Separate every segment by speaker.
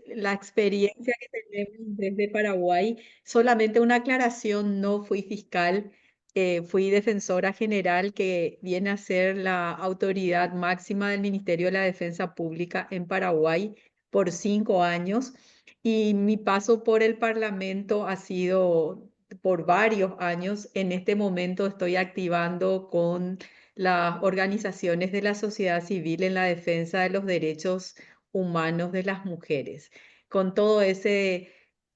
Speaker 1: la experiencia que tenemos desde Paraguay. Solamente una aclaración, no fui fiscal, fui defensora general, que viene a ser la autoridad máxima del Ministerio de la Defensa Pública en Paraguay por 5 años. Y mi paso por el Parlamento ha sido por varios años. En este momento estoy activando con las organizaciones de la sociedad civil en la defensa de los derechos humanos de las mujeres. Con todo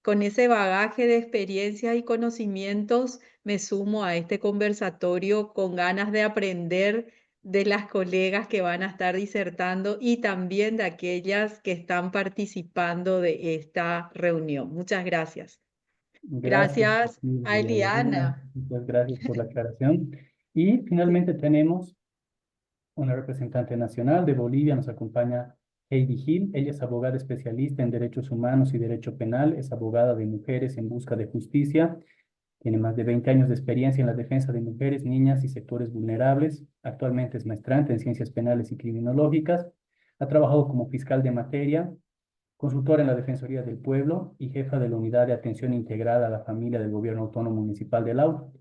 Speaker 1: con ese bagaje de experiencia y conocimientos, me sumo a este conversatorio con ganas de aprender de las colegas que van a estar disertando y también de aquellas que están participando de esta reunión. Muchas gracias.
Speaker 2: Gracias,
Speaker 1: Gracias a
Speaker 2: Silvia Lorena.
Speaker 1: Eliana.
Speaker 2: Muchas gracias por la aclaración. Y finalmente tenemos una representante nacional de Bolivia, nos acompaña Heidi Gil. Ella es abogada especialista en derechos humanos y derecho penal, es abogada de mujeres en busca de justicia, tiene más de 20 años de experiencia en la defensa de mujeres, niñas y sectores vulnerables. Actualmente es maestrante en ciencias penales y criminológicas. Ha trabajado como fiscal de materia, consultora en la Defensoría del Pueblo y jefa de la Unidad de Atención Integral a la Familia del Gobierno Autónomo Municipal de Lauta.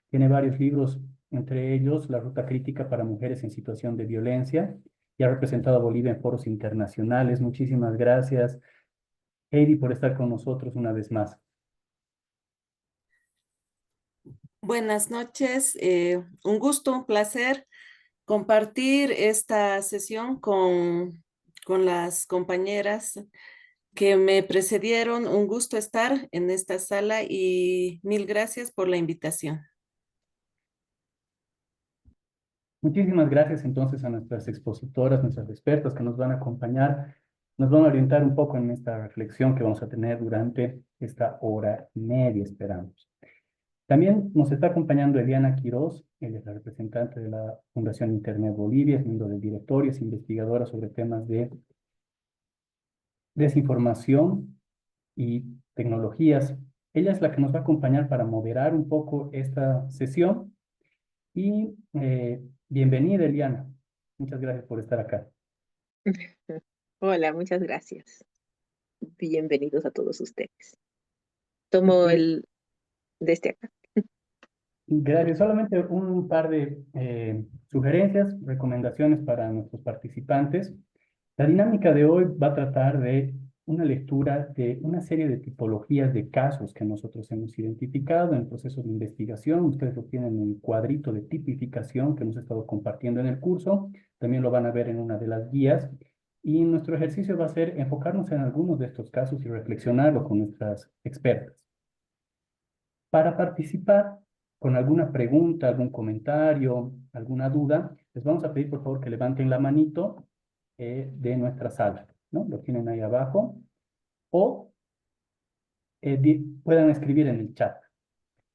Speaker 2: Tiene varios libros, entre ellos La Ruta Crítica para Mujeres en Situación de Violencia, y ha representado a Bolivia en foros internacionales. Muchísimas gracias, Heidi, por estar con nosotros una vez más.
Speaker 3: Buenas noches, un gusto, un placer compartir esta sesión con las compañeras que me precedieron. Un gusto estar en esta sala y mil gracias por la invitación.
Speaker 2: Muchísimas gracias entonces a nuestras expositoras, nuestras expertas que nos van a acompañar, nos van a orientar un poco en esta reflexión que vamos a tener durante esta hora y media, esperamos. También nos está acompañando Eliana Quiroz, ella es la representante de la Fundación Internet Bolivia, es miembro del directorio, es investigadora sobre temas de desinformación y tecnologías. Ella es la que nos va a acompañar para moderar un poco esta sesión. Y bienvenida, Eliana. Muchas gracias por estar acá.
Speaker 4: Hola, muchas gracias. Bienvenidos a todos ustedes. Tomo
Speaker 2: Bien,
Speaker 4: el desde acá.
Speaker 2: gracias. Solamente un par de sugerencias, recomendaciones para nuestros participantes. La dinámica de hoy va a tratar de una lectura de una serie de tipologías de casos que nosotros hemos identificado en el proceso de investigación. Ustedes lo tienen en el cuadrito de tipificación que hemos estado compartiendo en el curso. También lo van a ver en una de las guías. Y nuestro ejercicio va a ser enfocarnos en algunos de estos casos y reflexionarlo con nuestras expertas. Para participar con alguna pregunta, algún comentario, alguna duda, les vamos a pedir por favor que levanten la manito de nuestra sala, ¿no? Lo tienen ahí abajo, o puedan escribir en el chat.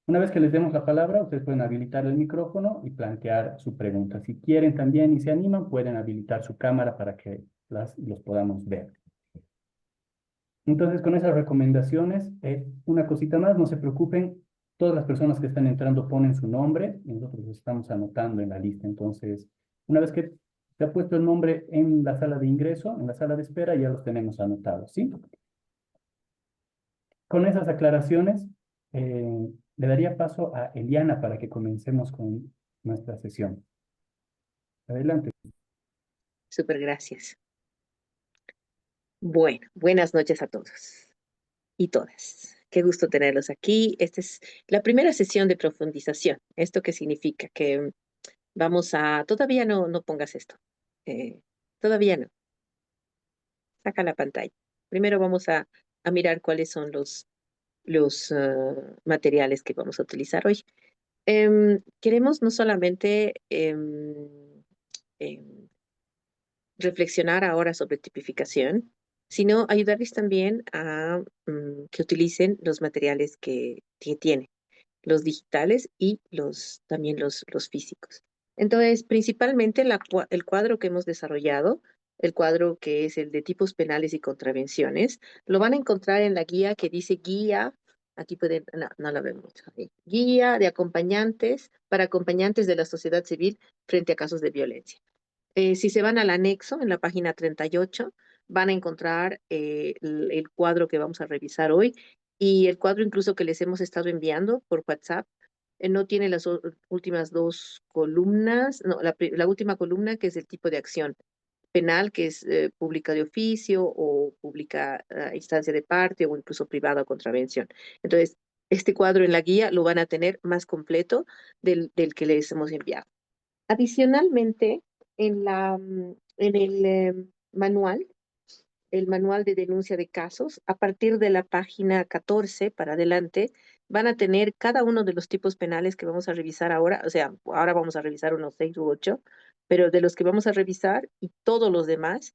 Speaker 2: Una vez que les demos la palabra, ustedes pueden habilitar el micrófono y plantear su pregunta. Si quieren también y se animan, pueden habilitar su cámara para que los podamos ver. Entonces, con esas recomendaciones, una cosita más, no se preocupen, todas las personas que están entrando ponen su nombre y nosotros lo estamos anotando en la lista. Entonces, una vez que se ha puesto el nombre en la sala de ingreso, en la sala de espera, ya los tenemos anotados, ¿sí? Con esas aclaraciones, le daría paso a Eliana para que comencemos con nuestra sesión. Adelante.
Speaker 4: Súper gracias. Bueno, buenas noches a todos y todas. Qué gusto tenerlos aquí. Esta es la primera sesión de profundización. ¿Esto qué significa? Que vamos a... Todavía no pongas esto. Eh, todavía no. Saca la pantalla. Primero vamos a mirar cuáles son los materiales que vamos a utilizar hoy. Queremos no solamente em, reflexionar ahora sobre tipificación, sino ayudarles también a que utilicen los materiales que tienen, los digitales y también los físicos. Entonces, principalmente el cuadro que hemos desarrollado, el cuadro que es el de tipos penales y contravenciones, lo van a encontrar en la guía que dice guía, aquí pueden, no la vemos mucho, ahí, guía de acompañantes para acompañantes de la sociedad civil frente a casos de violencia. Si se van al anexo, en la página 38, van a encontrar el cuadro que vamos a revisar hoy y el cuadro incluso que les hemos estado enviando por WhatsApp. No tiene las últimas dos columnas, no, la última columna que es el tipo de acción penal, que es pública de oficio o pública a instancia de parte o incluso privada o contravención. Entonces, este cuadro en la guía lo van a tener más completo del que les hemos enviado. Adicionalmente, en el manual, el manual de denuncia de casos, a partir de la página 14 para adelante, van a tener cada uno de los tipos penales que vamos a revisar ahora, o sea, ahora vamos a revisar unos 6 u 8, pero de los que vamos a revisar y todos los demás,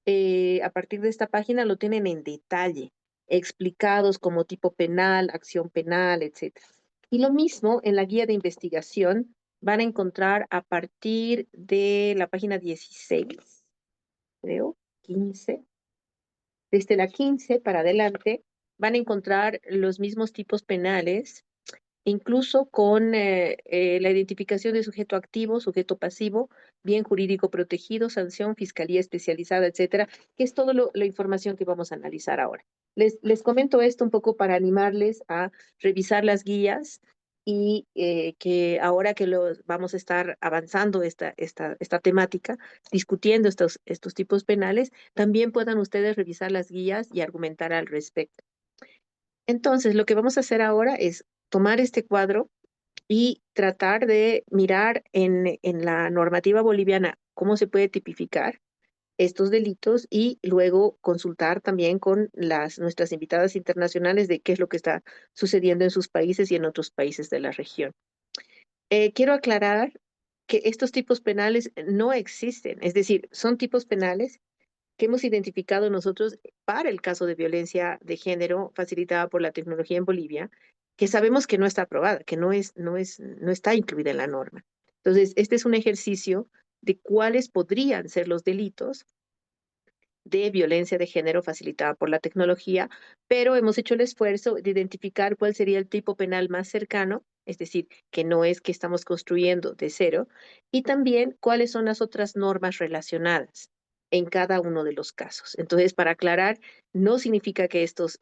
Speaker 4: a partir de esta página lo tienen en detalle, explicados como tipo penal, acción penal, etcétera. Y lo mismo en la guía de investigación van a encontrar a partir de la página 16, creo, 15, desde la 15 para adelante, van a encontrar los mismos tipos penales, incluso con la identificación de sujeto activo, sujeto pasivo, bien jurídico protegido, sanción, fiscalía especializada, etcétera, que es toda la información que vamos a analizar ahora. Les comento esto un poco para animarles a revisar las guías y que ahora que vamos a estar avanzando esta temática, discutiendo estos tipos penales, también puedan ustedes revisar las guías y argumentar al respecto. Entonces, lo que vamos a hacer ahora es tomar este cuadro y tratar de mirar en la normativa boliviana cómo se puede tipificar estos delitos y luego consultar también con nuestras invitadas internacionales de qué es lo que está sucediendo en sus países y en otros países de la región. Quiero aclarar que estos tipos penales no existen, es decir, son tipos penales que hemos identificado nosotros para el caso de violencia de género facilitada por la tecnología en Bolivia, que sabemos que no está aprobada, que no está incluida en la norma. Entonces, este es un ejercicio de cuáles podrían ser los delitos de violencia de género facilitada por la tecnología, pero hemos hecho el esfuerzo de identificar cuál sería el tipo penal más cercano, es decir, que no es que estamos construyendo de cero, y también cuáles son las otras normas relacionadas en cada uno de los casos. Entonces, para aclarar, no significa que estos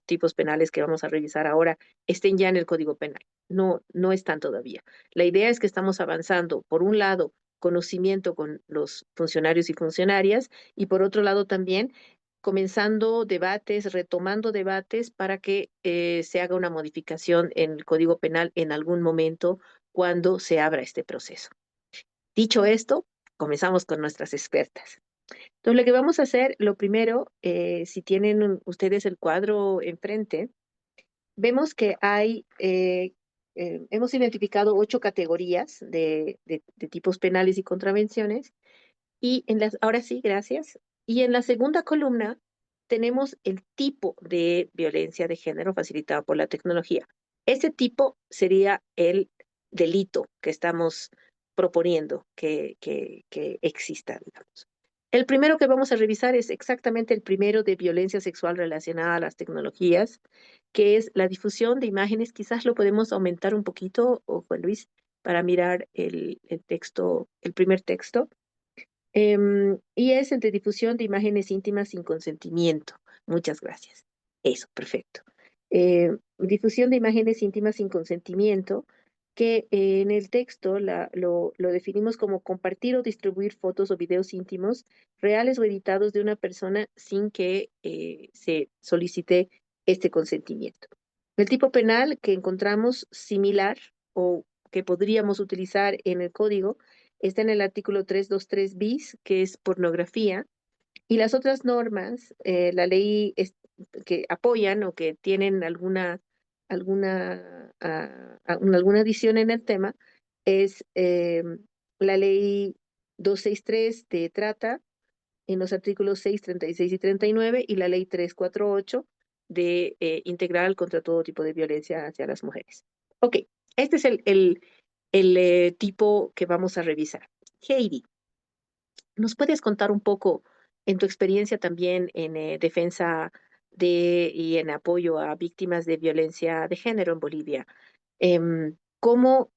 Speaker 4: tipos penales que vamos a revisar ahora estén ya en el Código Penal. No, no están todavía. La idea es que estamos avanzando, por un lado, conocimiento con los funcionarios y funcionarias, y por otro lado también comenzando debates, retomando debates para que se haga una modificación en el Código Penal en algún momento cuando se abra este proceso. Dicho esto, comenzamos con nuestras expertas. Entonces, lo que vamos a hacer, lo primero, si tienen ustedes el cuadro enfrente, vemos que hemos identificado 8 categorías de tipos penales y contravenciones. Y ahora sí, gracias. Y en la segunda columna tenemos el tipo de violencia de género facilitada por la tecnología. Ese tipo sería el delito que estamos proponiendo que exista, digamos. El primero que vamos a revisar es exactamente el primero de violencia sexual relacionada a las tecnologías, que es la difusión de imágenes. Quizás lo podemos aumentar un poquito, o Juan Luis, para mirar el texto, el primer texto. Y es el de difusión de imágenes íntimas sin consentimiento. Muchas gracias. Eso, perfecto. Difusión de imágenes íntimas sin consentimiento, que en el texto lo definimos como compartir o distribuir fotos o videos íntimos reales o editados de una persona sin que se solicite este consentimiento. El tipo penal que encontramos similar o que podríamos utilizar en el código está en el artículo 323 bis, que es pornografía, y las otras normas, la ley que apoyan o que tienen alguna adición en el tema, es la ley 263 de trata, en los artículos 6, 36 y 39, y la ley 348 de integral contra todo tipo de violencia hacia las mujeres. Ok, este es el tipo que vamos a revisar. Heidi, ¿nos puedes contar un poco en tu experiencia también en defensa y en apoyo a víctimas de violencia de género en Bolivia? ¿Cómo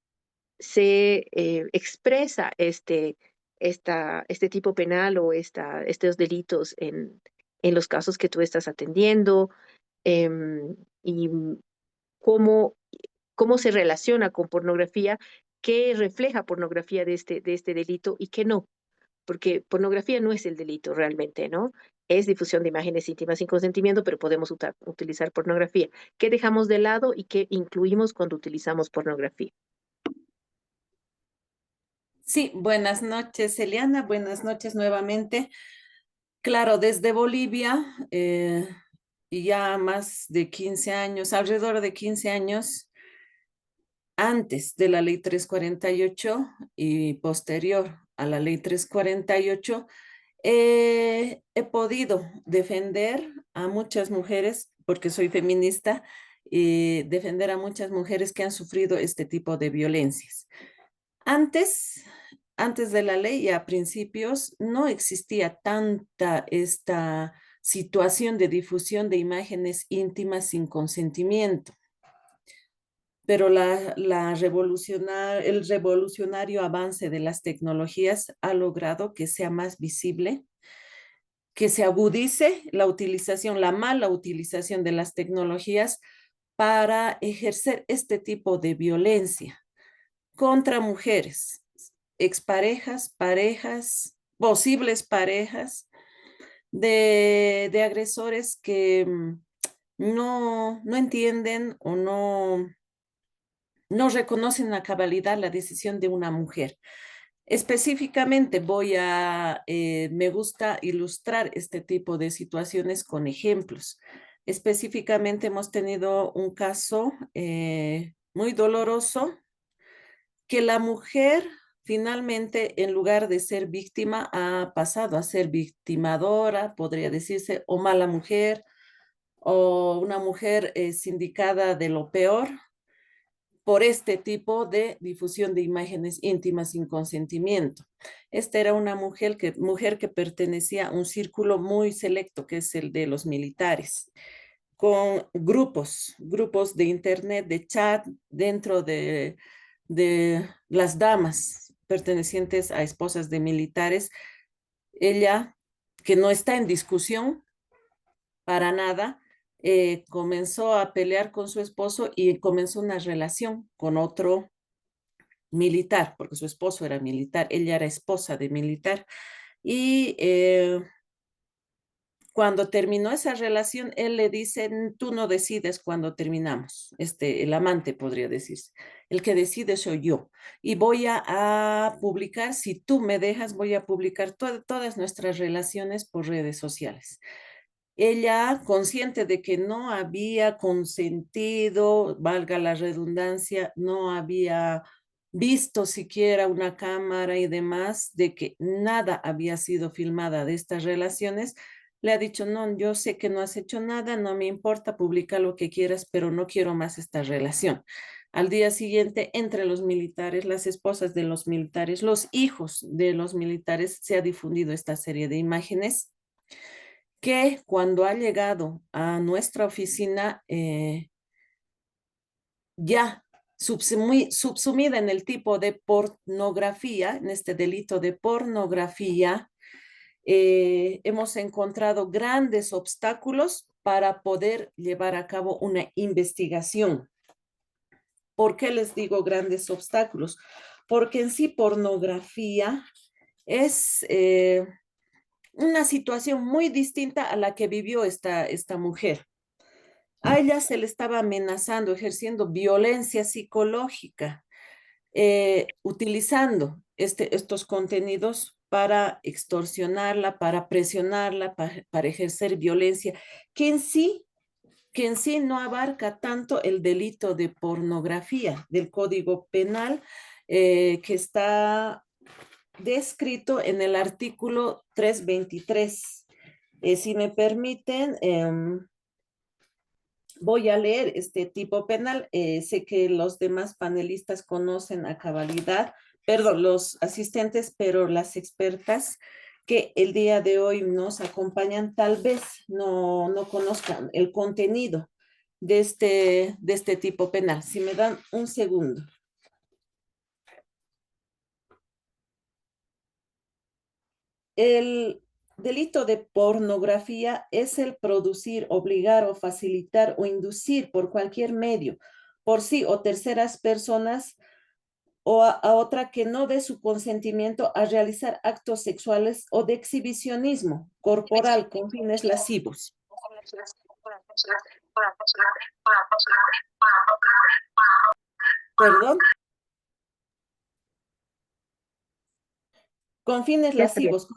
Speaker 4: se expresa este este tipo penal o estos delitos en los casos que tú estás atendiendo, y cómo, cómo se relaciona con pornografía, qué refleja pornografía de este delito y qué no, porque pornografía no es el delito realmente, ¿no? Es difusión de imágenes íntimas sin consentimiento, pero podemos utilizar pornografía. ¿Qué dejamos de lado y qué incluimos cuando utilizamos pornografía?
Speaker 3: Sí, buenas noches, Eliana. Buenas noches nuevamente. Claro, desde Bolivia, y ya más de 15 años, alrededor de 15 años, antes de la ley 348 y posterior a la ley 348, he podido defender a muchas mujeres, porque soy feminista, y defender a muchas mujeres que han sufrido este tipo de violencias. Antes, antes de la ley y a principios no existía tanta esta situación de difusión de imágenes íntimas sin consentimiento, pero el revolucionario avance de las tecnologías ha logrado que sea más visible, que se agudice la utilización, la mala utilización de las tecnologías para ejercer este tipo de violencia contra mujeres, exparejas, parejas, posibles parejas de agresores que no entienden o no reconocen a cabalidad la decisión de una mujer. Específicamente me gusta ilustrar este tipo de situaciones con ejemplos. Específicamente hemos tenido un caso muy doloroso que la mujer finalmente, en lugar de ser víctima, ha pasado a ser victimadora, podría decirse, o mala mujer, o una mujer sindicada de lo peor por este tipo de difusión de imágenes íntimas sin consentimiento. Esta era una mujer que pertenecía a un círculo muy selecto, que es el de los militares, con grupos de internet, de chat, dentro de las damas pertenecientes a esposas de militares. Ella, que no está en discusión para nada, comenzó a pelear con su esposo y comenzó una relación con otro militar, porque su esposo era militar, ella era esposa de militar. Y cuando terminó esa relación, él le dice, tú no decides cuando terminamos. El amante podría decirse. El que decide soy yo. Y voy a publicar, si tú me dejas, voy a publicar todas nuestras relaciones por redes sociales. Ella, consciente de que no había consentido, valga la redundancia, no había visto siquiera una cámara y demás, de que nada había sido filmada de estas relaciones, le ha dicho, no, yo sé que no has hecho nada, no me importa, publica lo que quieras, pero no quiero más esta relación. Al día siguiente, entre los militares, las esposas de los militares, los hijos de los militares, se ha difundido esta serie de imágenes que cuando ha llegado a nuestra oficina, ya muy subsumida en el tipo de pornografía, en este delito de pornografía, hemos encontrado grandes obstáculos para poder llevar a cabo una investigación. ¿Por qué les digo grandes obstáculos? Porque en sí pornografía es una situación muy distinta a la que vivió esta mujer. A ella se le estaba amenazando, ejerciendo violencia psicológica, utilizando estos contenidos para extorsionarla, para presionarla, para ejercer violencia, que en sí no abarca tanto el delito de pornografía del Código Penal, que está descrito en el artículo 323. Si me permiten, voy a leer este tipo penal. Sé que los demás panelistas conocen a cabalidad, perdón, los asistentes, pero las expertas que el día de hoy nos acompañan tal vez no conozcan el contenido de este tipo penal. Si me dan un segundo. el delito de pornografía es el producir, obligar o facilitar o inducir por cualquier medio, por sí o terceras personas o a otra que no dé su consentimiento a realizar actos sexuales o de exhibicionismo corporal con fines lascivos. Perdón. Con fines
Speaker 4: Ya está bien.
Speaker 3: lascivos,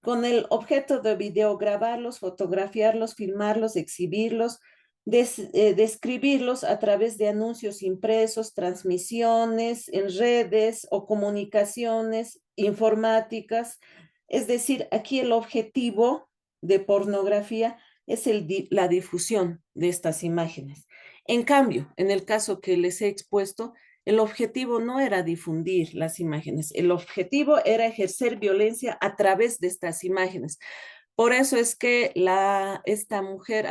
Speaker 3: con el objeto de videograbarlos, fotografiarlos, filmarlos, exhibirlos, describirlos a través de anuncios impresos, transmisiones en redes o comunicaciones informáticas. Es decir, aquí el objetivo de pornografía es la difusión de estas imágenes. En cambio, en el caso que les he expuesto, el objetivo no era difundir las imágenes, el objetivo era ejercer violencia a través de estas imágenes. Por eso es que esta mujer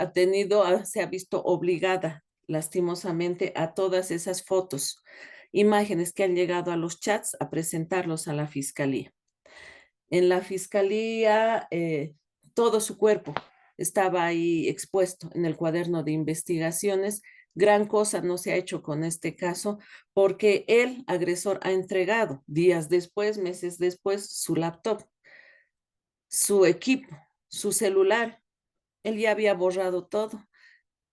Speaker 3: se ha visto obligada lastimosamente a todas esas fotos, imágenes que han llegado a los chats a presentarlos a la fiscalía. En la fiscalía, todo su cuerpo estaba ahí expuesto en el cuaderno de investigaciones. Gran cosa no se ha hecho con este caso porque el agresor ha entregado días después, meses después, su laptop, su equipo, su celular. Él ya había borrado todo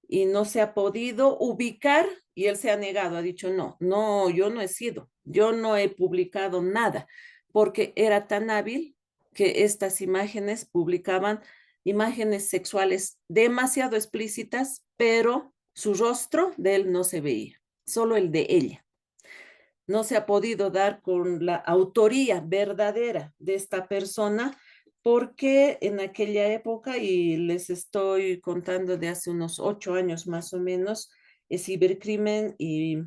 Speaker 3: y no se ha podido ubicar y él se ha negado, ha dicho, no, yo no he sido, yo no he publicado nada, porque era tan hábil que estas imágenes publicaban imágenes sexuales demasiado explícitas, pero su rostro de él no se veía, solo el de ella. No se ha podido dar con la autoría verdadera de esta persona porque en aquella época, y les estoy contando de hace unos 8 años más o menos, el cibercrimen y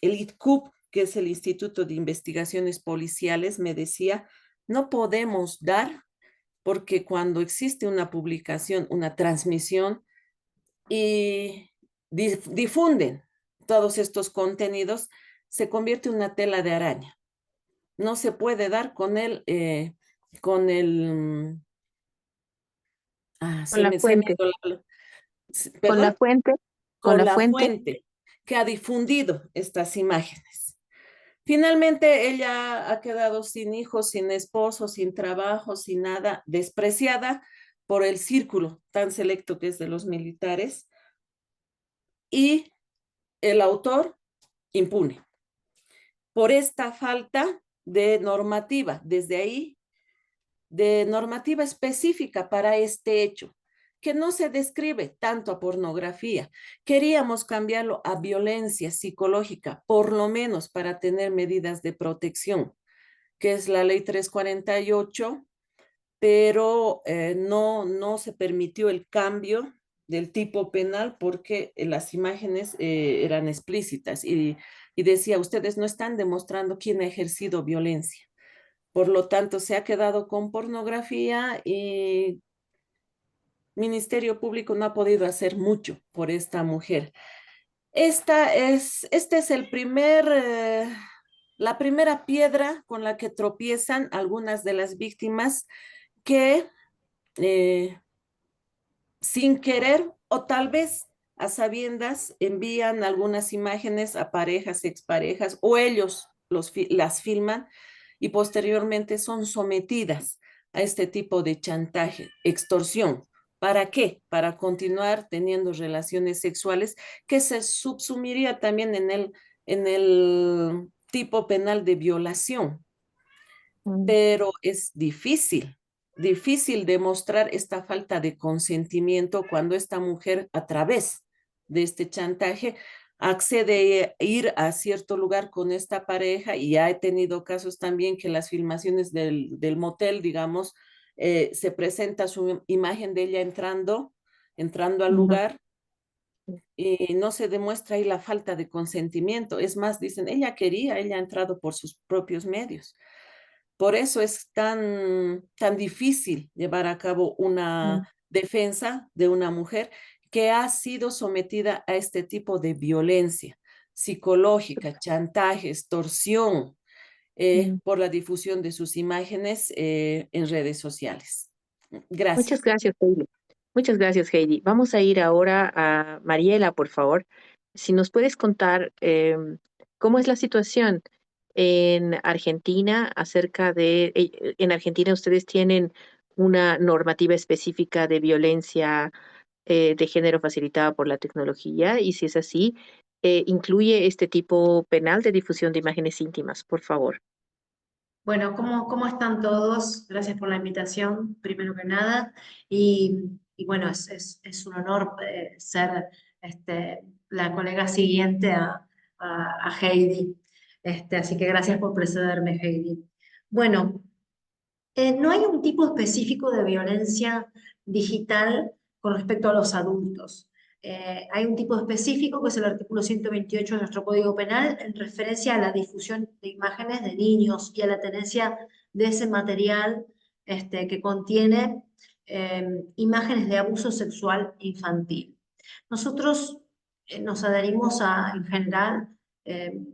Speaker 3: el ITCUP, que es el Instituto de Investigaciones Policiales, me decía, no podemos dar porque cuando existe una publicación, una transmisión y difunden todos estos contenidos, se convierte en una tela de araña. No se puede dar con con el,
Speaker 4: Con la
Speaker 3: se me
Speaker 4: fuente,
Speaker 3: ha ido
Speaker 4: con la
Speaker 3: perdón,
Speaker 4: fuente, con
Speaker 3: con
Speaker 4: la
Speaker 3: la
Speaker 4: fuente.
Speaker 3: fuente que ha difundido estas imágenes. Finalmente, ella ha quedado sin hijos, sin esposo, sin trabajo, sin nada, despreciada por el círculo tan selecto que es de los militares y el autor impune por esta falta de normativa, desde ahí, de normativa específica para este hecho, que no se describe tanto a pornografía. Queríamos cambiarlo a violencia psicológica, por lo menos para tener medidas de protección, que es la ley 348, pero no se permitió el cambio del tipo penal porque las imágenes eran explícitas y decía, ustedes no están demostrando quién ha ejercido violencia. Por lo tanto, se ha quedado con pornografía y Ministerio Público no ha podido hacer mucho por esta mujer. Este es la primera piedra con la que tropiezan algunas de las víctimas que eh, sin querer o tal vez a sabiendas envían algunas imágenes a parejas, exparejas o ellos las filman y posteriormente son sometidas a este tipo de chantaje, extorsión. ¿Para qué? Para continuar teniendo relaciones sexuales que se subsumiría también en el tipo penal de violación,
Speaker 4: Mm.
Speaker 3: pero es difícil demostrar esta falta de consentimiento cuando esta mujer a través de este chantaje accede a ir a cierto lugar con esta pareja y ya he tenido casos también que las filmaciones del motel, digamos, se presenta su imagen de ella entrando al
Speaker 4: Ujú.
Speaker 3: lugar y no se demuestra ahí la falta de consentimiento. Es más, dicen, ella ha entrado por sus propios medios. Por eso es tan difícil llevar a cabo
Speaker 4: Mm.
Speaker 3: una defensa de una mujer que ha sido sometida a este tipo de violencia psicológica, chantaje, extorsión, por la difusión de sus imágenes en redes sociales.
Speaker 4: Muchas
Speaker 3: Gracias.
Speaker 4: gracias, Heidi. Muchas gracias, Heidi. Vamos a ir ahora a Mariela, por favor. Si nos puedes contar cómo es la situación en Argentina acerca de, en Argentina ustedes tienen una normativa específica de violencia de género facilitada por la tecnología y si es así, incluye este tipo penal de difusión de imágenes íntimas, por favor.
Speaker 5: Bueno, ¿cómo están todos? Gracias por la invitación, primero que nada. Y bueno, es un honor ser la colega siguiente a Heidi. Así que gracias por precederme, Heidi. Bueno, no hay un tipo específico de violencia digital con respecto a los adultos. Hay un tipo específico que es el artículo 128 de nuestro Código Penal en referencia a la difusión de imágenes de niños y a la tenencia de ese material que contiene imágenes de abuso sexual infantil. Nosotros nos adherimos en general,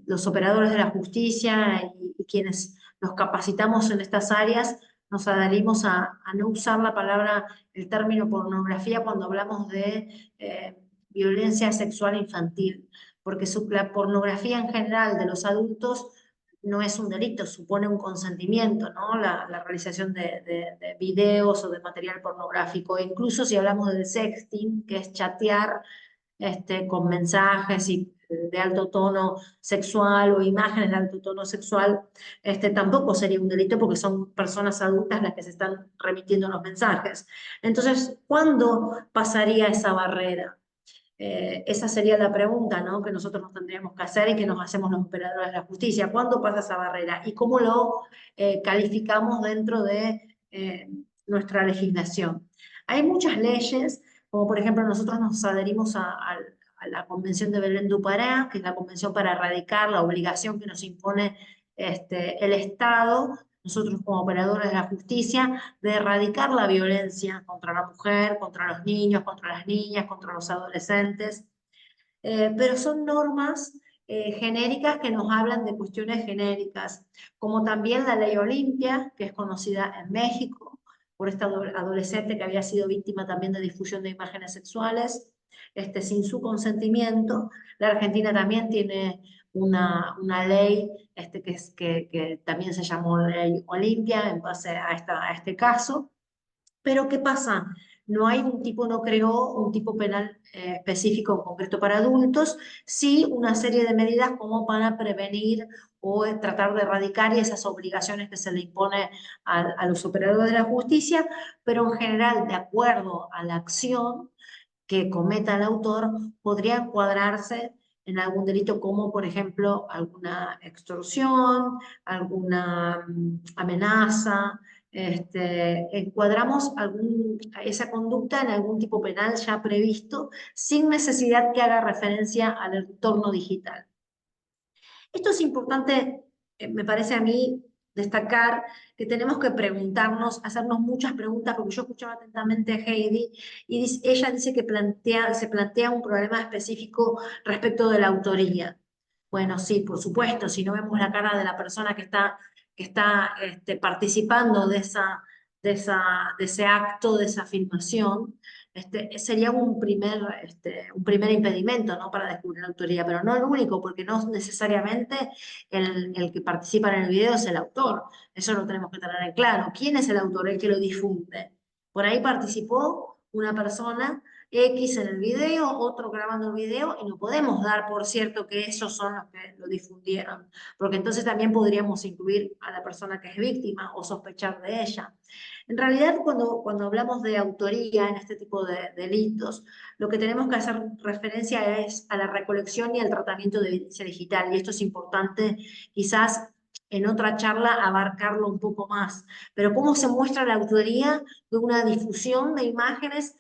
Speaker 5: los operadores de la justicia y quienes nos capacitamos en estas áreas, nos adherimos a no usar la palabra, el término pornografía cuando hablamos de violencia sexual infantil, porque la pornografía en general de los adultos no es un delito, supone un consentimiento, ¿no? La realización de videos o de material pornográfico. Incluso si hablamos del sexting, que es chatear con mensajes de alto tono sexual o imágenes de alto tono sexual, tampoco sería un delito porque son personas adultas las que se están remitiendo los mensajes. Entonces, ¿cuándo pasaría esa barrera? Esa sería la pregunta, ¿no?, que nosotros nos tendríamos que hacer y que nos hacemos los operadores de la justicia. ¿Cuándo pasa esa barrera? ¿Y cómo lo calificamos dentro de nuestra legislación? Hay muchas leyes, como por ejemplo nosotros nos adherimos a la Convención de Belén do Pará, que es la convención para erradicar la obligación que nos impone el Estado, nosotros como operadores de la justicia, de erradicar la violencia contra la mujer, contra los niños, contra las niñas, contra los adolescentes. Pero son normas genéricas que nos hablan de cuestiones genéricas, como también la Ley Olimpia, que es conocida en México por esta adolescente que había sido víctima también de difusión de imágenes sexuales, sin su consentimiento. La Argentina también tiene una ley que también se llamó Ley Olimpia en base a este caso. Pero ¿qué pasa? No creó un tipo penal específico en concreto para adultos, sí una serie de medidas como para prevenir o tratar de erradicar esas obligaciones que se le impone a los operadores de la justicia, pero en general, de acuerdo a la acción que cometa el autor, podría encuadrarse en algún delito como, por ejemplo, alguna extorsión, alguna amenaza. Encuadramos esa conducta en algún tipo penal ya previsto, sin necesidad que haga referencia al entorno digital. Esto es importante, me parece a mí, destacar que tenemos que preguntarnos, hacernos muchas preguntas, porque yo escuchaba atentamente a Heidi y ella dice que se plantea un problema específico respecto de la autoría. Bueno, sí, por supuesto, si no vemos la cara de la persona que está participando de ese acto, de esa filmación, sería un primer impedimento, ¿no?, para descubrir la autoría, pero no el único, porque no necesariamente el que participa en el video es el autor. Eso lo tenemos que tener en claro. ¿Quién es el autor? El que lo difunde. Por ahí participó una persona X en el video, otro grabando el video, y no podemos dar por cierto que esos son los que lo difundieron, porque entonces también podríamos incluir a la persona que es víctima o sospechar de ella. En realidad, cuando hablamos de autoría en este tipo de delitos, lo que tenemos que hacer referencia es a la recolección y al tratamiento de evidencia digital, y esto es importante quizás en otra charla abarcarlo un poco más. Pero ¿cómo se muestra la autoría de una difusión de imágenes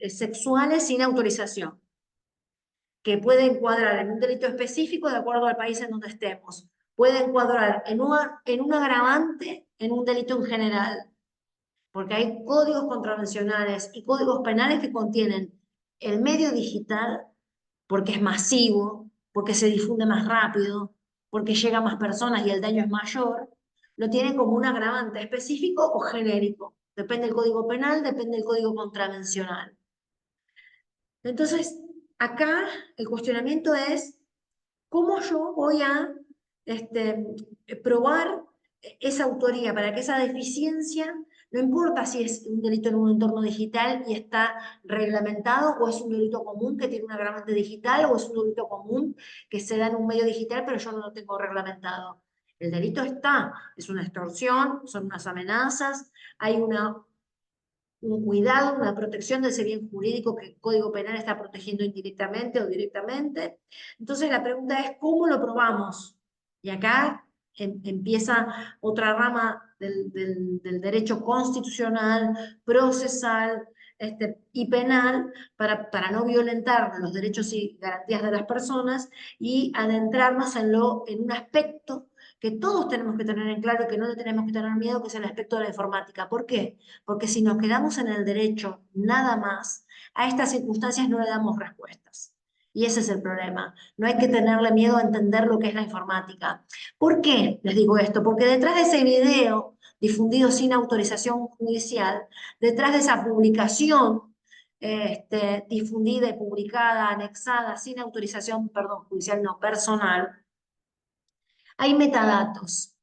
Speaker 5: sexuales sin autorización? Que puede encuadrar en un delito específico de acuerdo al país en donde estemos. Puede encuadrar en un agravante en un delito en general. Porque hay códigos contravencionales y códigos penales que contienen el medio digital, porque es masivo, porque se difunde más rápido, porque llega a más personas y el daño es mayor, lo tienen como un agravante específico o genérico. Depende del Código Penal, depende del Código Contravencional. Entonces, acá el cuestionamiento es, ¿cómo yo voy a probar esa autoría para que esa deficiencia, no importa si es un delito en un entorno digital y está reglamentado, o es un delito común que tiene un agravante digital, o es un delito común que se da en un medio digital, pero yo no lo tengo reglamentado? El delito está, es una extorsión, son unas amenazas, hay un cuidado, una protección de ese bien jurídico que el Código Penal está protegiendo indirectamente o directamente. Entonces la pregunta es, ¿cómo lo probamos? Y acá empieza otra rama del derecho constitucional, procesal y penal para no violentar los derechos y garantías de las personas y adentrarnos en un aspecto que todos tenemos que tener en claro y que no le tenemos que tener miedo, que es el aspecto de la informática. ¿Por qué? Porque si nos quedamos en el derecho nada más, a estas circunstancias no le damos respuestas. Y ese es el problema. No hay que tenerle miedo a entender lo que es la informática. ¿Por qué les digo esto? Porque detrás de ese video difundido sin autorización judicial, detrás de esa publicación difundida y publicada, anexada, sin autorización, perdón, judicial, no, personal, hay metadatos.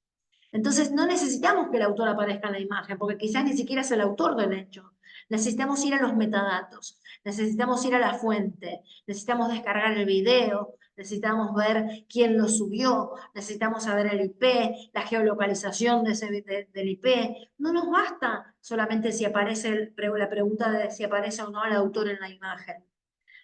Speaker 5: Entonces no necesitamos que el autor aparezca en la imagen, porque quizás ni siquiera es el autor del hecho. Necesitamos ir a los metadatos, necesitamos ir a la fuente, necesitamos descargar el video, necesitamos ver quién lo subió, necesitamos saber el IP, la geolocalización del IP. No nos basta solamente si aparece la pregunta de si aparece o no el autor en la imagen.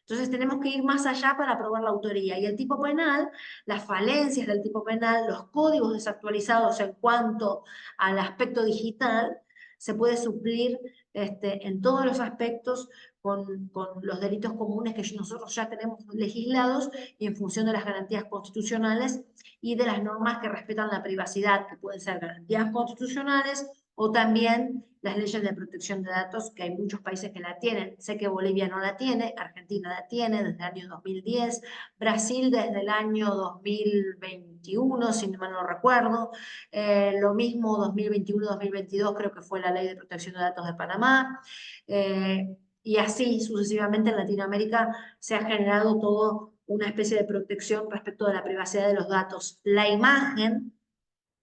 Speaker 5: Entonces tenemos que ir más allá para probar la autoría. Y el tipo penal, las falencias del tipo penal, los códigos desactualizados en cuanto al aspecto digital, se puede suplir en todos los aspectos con los delitos comunes que nosotros ya tenemos legislados y en función de las garantías constitucionales y de las normas que respetan la privacidad, que pueden ser garantías constitucionales o también las leyes de protección de datos, que hay muchos países que la tienen. Sé que Bolivia no la tiene, Argentina la tiene desde el año 2010, Brasil desde el año 2021, si mal no recuerdo, lo mismo 2021-2022 creo que fue la Ley de Protección de Datos de Panamá, y así sucesivamente en Latinoamérica se ha generado todo una especie de protección respecto de la privacidad de los datos. La imagen,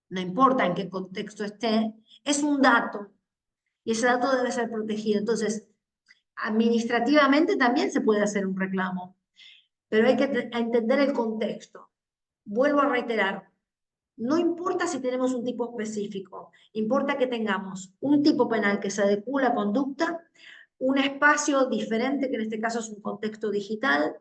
Speaker 5: no importa en qué contexto esté, es un dato, y ese dato debe ser protegido. Entonces, administrativamente también se puede hacer un reclamo, pero hay que entender el contexto. Vuelvo a reiterar, no importa si tenemos un tipo específico, importa que tengamos un tipo penal que se adecue a la conducta, un espacio diferente, que en este caso es un contexto digital,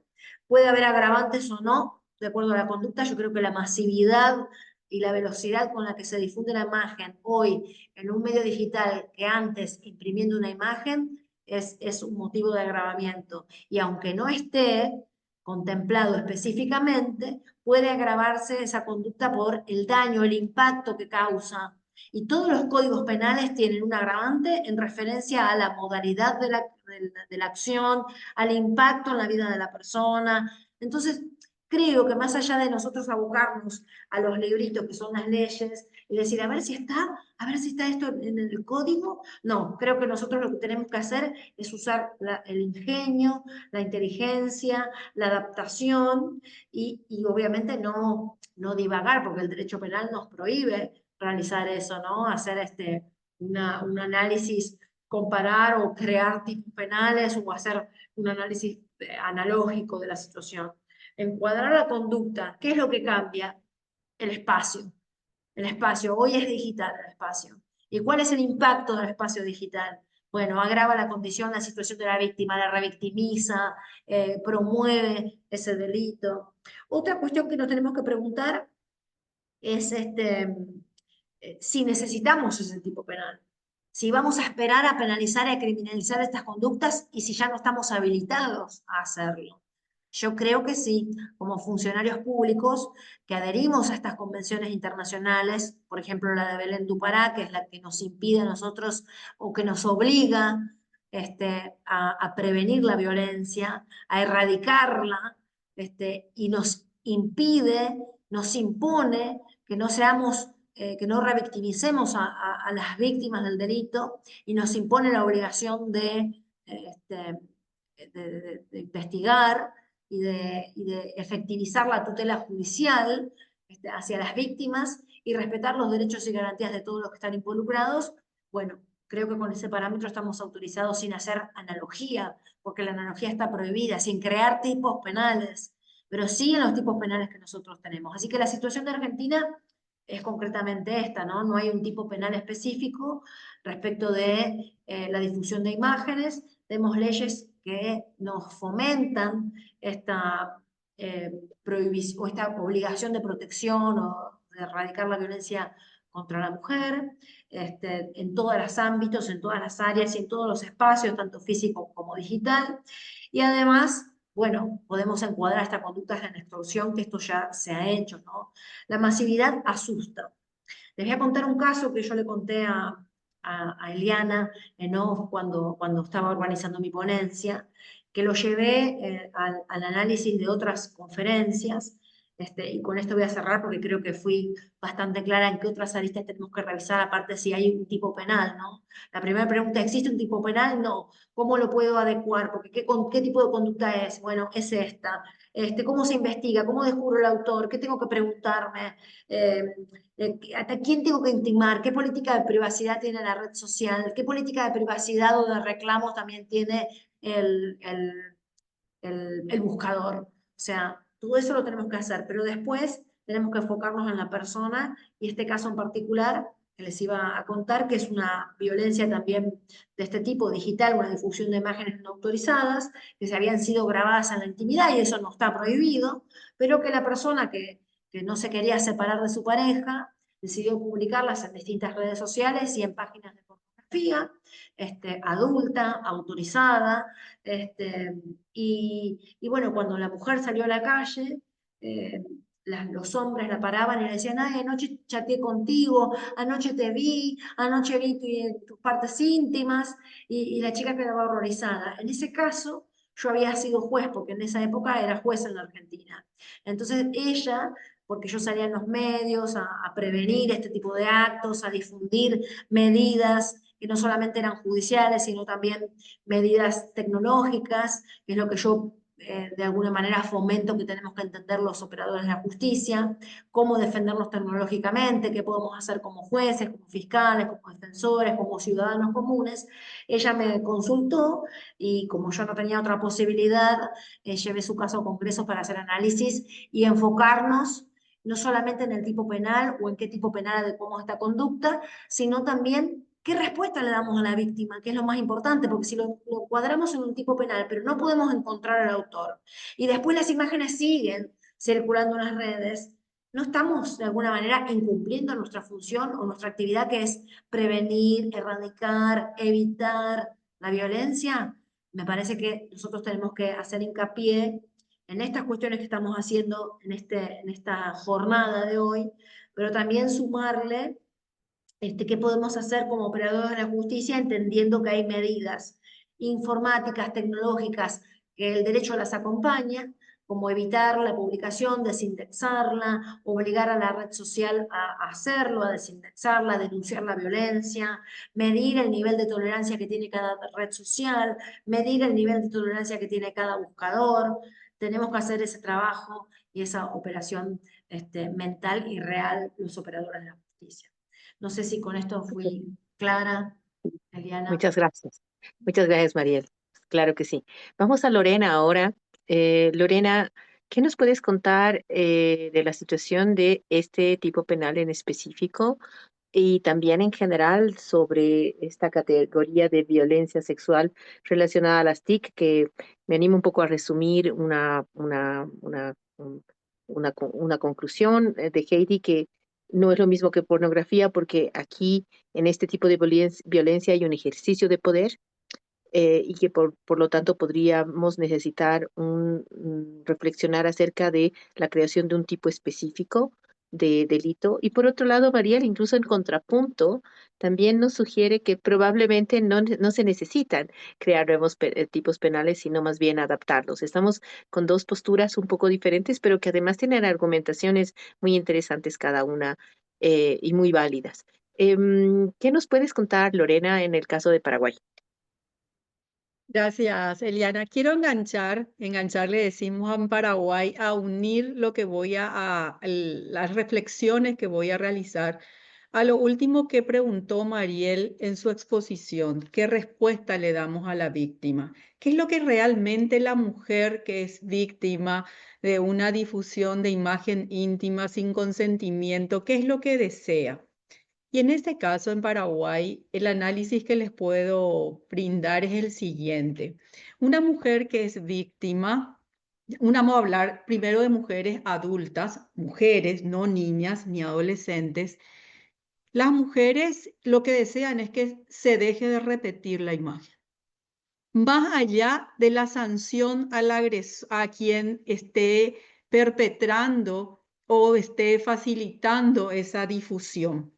Speaker 5: puede haber agravantes o no, de acuerdo a la conducta. Yo creo que la masividad y la velocidad con la que se difunde la imagen hoy en un medio digital que antes imprimiendo una imagen es un motivo de agravamiento. Y aunque no esté contemplado específicamente, puede agravarse esa conducta por el daño, el impacto que causa. Y todos los códigos penales tienen un agravante en referencia a la modalidad de la acción, al impacto en la vida de la persona. Entonces, creo que más allá de nosotros abocarnos a los libritos que son las leyes y decir, a ver si está esto en el código, no, creo que nosotros lo que tenemos que hacer es usar el ingenio, la inteligencia, la adaptación y obviamente no divagar, porque el derecho penal nos prohíbe realizar eso, ¿no? Hacer un análisis, comparar o crear tipos penales o hacer un análisis analógico de la situación. Encuadrar la conducta, ¿qué es lo que cambia? El espacio. El espacio, hoy es digital el espacio. ¿Y cuál es el impacto del espacio digital? Bueno, agrava la condición, la situación de la víctima, la revictimiza, promueve ese delito. Otra cuestión que nos tenemos que preguntar es si necesitamos ese tipo penal. Si vamos a esperar a penalizar y a criminalizar estas conductas y si ya no estamos habilitados a hacerlo. Yo creo que sí, como funcionarios públicos que adherimos a estas convenciones internacionales, por ejemplo la de Belén do Pará, que es la que nos impide a nosotros o que nos obliga a prevenir la violencia, a erradicarla, y nos impide nos impone que no seamos, que no revictimicemos a las víctimas del delito y nos impone la obligación de investigar y de efectivizar la tutela judicial hacia las víctimas y respetar los derechos y garantías de todos los que están involucrados. Bueno, creo que con ese parámetro estamos autorizados sin hacer analogía, porque la analogía está prohibida, sin crear tipos penales, pero sí en los tipos penales que nosotros tenemos. Así que la situación de Argentina es concretamente esta, ¿no? No hay un tipo penal específico respecto de la difusión de imágenes. Tenemos leyes que nos fomentan esta prohibición o esta obligación de protección o de erradicar la violencia contra la mujer, en todos los ámbitos, en todas las áreas y en todos los espacios, tanto físico como digital. Y además, bueno, podemos encuadrar esta conducta de la extorsión, que esto ya se ha hecho, ¿no? La masividad asusta. Les voy a contar un caso que yo le conté a Eliana en off cuando estaba organizando mi ponencia, que lo llevé al análisis de otras conferencias, y con esto voy a cerrar porque creo que fui bastante clara en qué otras aristas tenemos que revisar, aparte si hay un tipo penal, ¿no? La primera pregunta, ¿existe un tipo penal? No. ¿Cómo lo puedo adecuar? Porque ¿qué tipo de conducta es? Bueno, es esta. ¿Cómo se investiga? ¿Cómo descubro el autor? ¿Qué tengo que preguntarme? ¿A quién tengo que intimar? ¿Qué política de privacidad tiene la red social? ¿Qué política de privacidad o de reclamos también tiene el, el, el buscador? O sea, todo eso lo tenemos que hacer, pero después tenemos que enfocarnos en la persona y este caso en particular que les iba a contar, que es una violencia también de este tipo digital, una difusión de imágenes no autorizadas, que se habían sido grabadas en la intimidad y eso no está prohibido, pero que la persona que no se quería separar de su pareja decidió publicarlas en distintas redes sociales y en páginas de pornografía, adulta, autorizada, y bueno, cuando la mujer salió a la calle, los hombres la paraban y le decían, ay, anoche chateé contigo, anoche te vi, anoche vi tus partes íntimas, y la chica quedaba horrorizada. En ese caso, yo había sido juez, porque en esa época era juez en la Argentina. Entonces ella, porque yo salía en los medios a prevenir este tipo de actos, a difundir medidas que no solamente eran judiciales, sino también medidas tecnológicas, que es lo que yo de alguna manera fomento que tenemos que entender los operadores de la justicia, cómo defendernos tecnológicamente, qué podemos hacer como jueces, como fiscales, como defensores, como ciudadanos comunes. Ella me consultó y como yo no tenía otra posibilidad, llevé su caso a Congreso para hacer análisis y enfocarnos no solamente en el tipo penal o en qué tipo penal adecuamos esta conducta, sino también qué respuesta le damos a la víctima, que es lo más importante, porque si lo cuadramos en un tipo penal, pero no podemos encontrar al autor, y después las imágenes siguen circulando en las redes, no estamos de alguna manera incumpliendo nuestra función o nuestra actividad, que es prevenir, erradicar, evitar la violencia. Me parece que nosotros tenemos que hacer hincapié en estas cuestiones que estamos haciendo en esta jornada de hoy, pero también sumarle qué podemos hacer como operadores de la justicia, entendiendo que hay medidas informáticas, tecnológicas, que el derecho las acompaña, como evitar la publicación, desindexarla, obligar a la red social a hacerlo, a desindexarla, a denunciar la violencia, medir el nivel de tolerancia que tiene cada red social, medir el nivel de tolerancia que tiene cada buscador. Tenemos que hacer ese trabajo y esa operación mental y real los operadores de la justicia. No sé si con esto fui clara, Eliana.
Speaker 4: Muchas gracias. Muchas gracias, Mariel. Claro que sí. Vamos a Lorena ahora. Lorena, ¿qué nos puedes contar de la situación de este tipo penal en específico y también en general sobre esta categoría de violencia sexual relacionada a las TIC, que me animo un poco a resumir una conclusión de Heidi, que no es lo mismo que pornografía, porque aquí en este tipo de violencia hay un ejercicio de poder y que por lo tanto podríamos necesitar reflexionar acerca de la creación de un tipo específico de delito. Y por otro lado, Mariel, incluso en contrapunto, también nos sugiere que probablemente no se necesitan crear nuevos tipos penales, sino más bien adaptarlos. Estamos con dos posturas un poco diferentes, pero que además tienen argumentaciones muy interesantes cada una y muy válidas. ¿Qué nos puedes contar, Lorena, en el caso de Paraguay?
Speaker 1: Gracias, Eliana. Quiero enganchar, le decimos en Paraguay, a unir lo que las reflexiones que voy a realizar a lo último que preguntó Mariel en su exposición. ¿Qué respuesta le damos a la víctima? ¿Qué es lo que realmente la mujer que es víctima de una difusión de imagen íntima sin consentimiento, qué es lo que desea? Y en este caso, en Paraguay, el análisis que les puedo brindar es el siguiente. Una mujer que es víctima, vamos a hablar primero de mujeres adultas, mujeres, no niñas ni adolescentes. Las mujeres lo que desean es que se deje de repetir la imagen. Más allá de la sanción a quien esté perpetrando o esté facilitando esa difusión.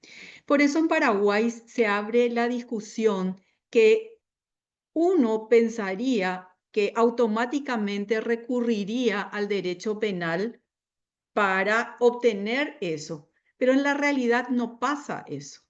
Speaker 1: Por eso en Paraguay se abre la discusión que uno pensaría que automáticamente recurriría al derecho penal para obtener eso, pero en la realidad no pasa eso.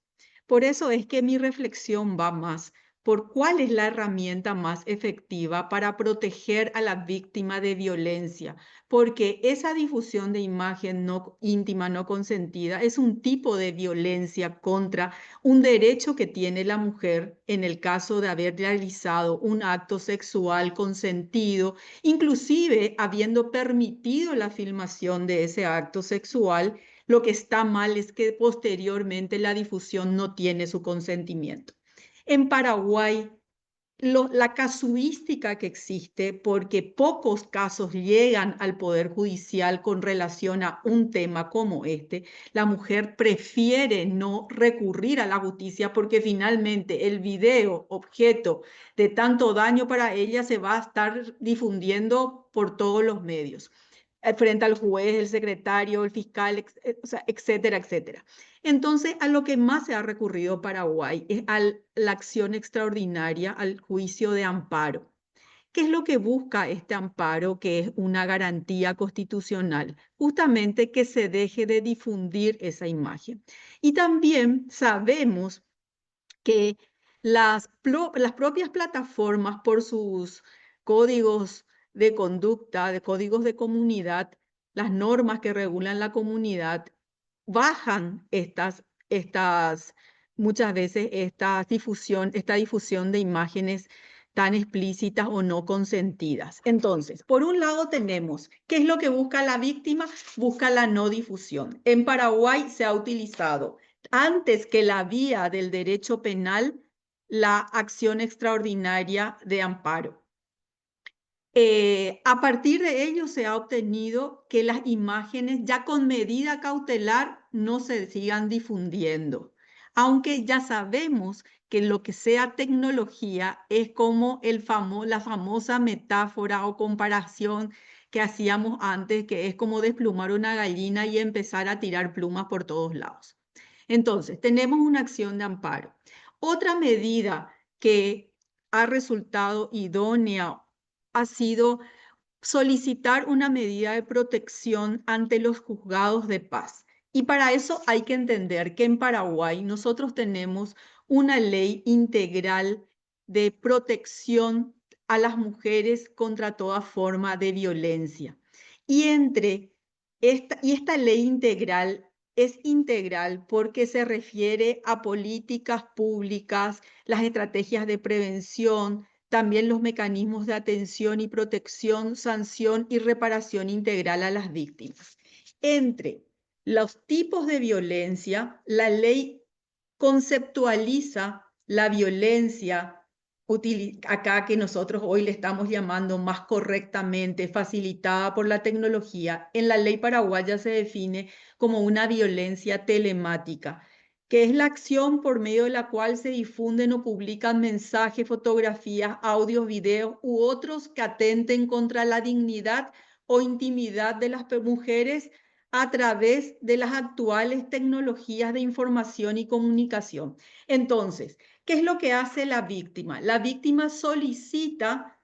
Speaker 1: Por eso es que mi reflexión va más por cuál es la herramienta más efectiva para proteger a la víctima de violencia, porque esa difusión de imagen no íntima, no consentida, es un tipo de violencia contra un derecho que tiene la mujer en el caso de haber realizado un acto sexual consentido, inclusive habiendo permitido la filmación de ese acto sexual. Lo que está mal es que posteriormente la difusión no tiene su consentimiento. En Paraguay, la casuística que existe, porque pocos casos llegan al Poder Judicial con relación a un tema como este, la mujer prefiere no recurrir a la justicia porque finalmente el video objeto de tanto daño para ella se va a estar difundiendo por todos los medios, frente al juez, el secretario, el fiscal, o sea, etcétera, etcétera. Entonces, a lo que más se ha recurrido Paraguay es a la acción extraordinaria, al juicio de amparo. ¿Qué es lo que busca este amparo, que es una garantía constitucional? Justamente que se deje de difundir esa imagen. Y también sabemos que las propias plataformas, por sus códigos de conducta, de códigos de comunidad, las normas que regulan la comunidad, bajan muchas veces esta difusión de imágenes tan explícitas o no consentidas. Entonces, por un lado tenemos, ¿qué es lo que busca la víctima? Busca la no difusión. En Paraguay se ha utilizado, antes que la vía del derecho penal, la acción extraordinaria de amparo. A partir de ello se ha obtenido que las imágenes ya con medida cautelar no se sigan difundiendo, aunque ya sabemos que lo que sea tecnología es como la famosa metáfora o comparación que hacíamos antes, que es como desplumar una gallina y empezar a tirar plumas por todos lados. Entonces, tenemos una acción de amparo. Otra medida que ha resultado idónea ha sido solicitar una medida de protección ante los juzgados de paz. Y para eso hay que entender que en Paraguay nosotros tenemos una ley integral de protección a las mujeres contra toda forma de violencia. Y esta ley integral es integral porque se refiere a políticas públicas, las estrategias de prevención, también los mecanismos de atención y protección, sanción y reparación integral a las víctimas. Entre los tipos de violencia, la ley conceptualiza la violencia, acá que nosotros hoy le estamos llamando más correctamente, facilitada por la tecnología. En la ley paraguaya se define como una violencia telemática, que es la acción por medio de la cual se difunden o publican mensajes, fotografías, audios, videos u otros que atenten contra la dignidad o intimidad de las mujeres a través de las actuales tecnologías de información y comunicación. Entonces, ¿qué es lo que hace la víctima? La víctima solicita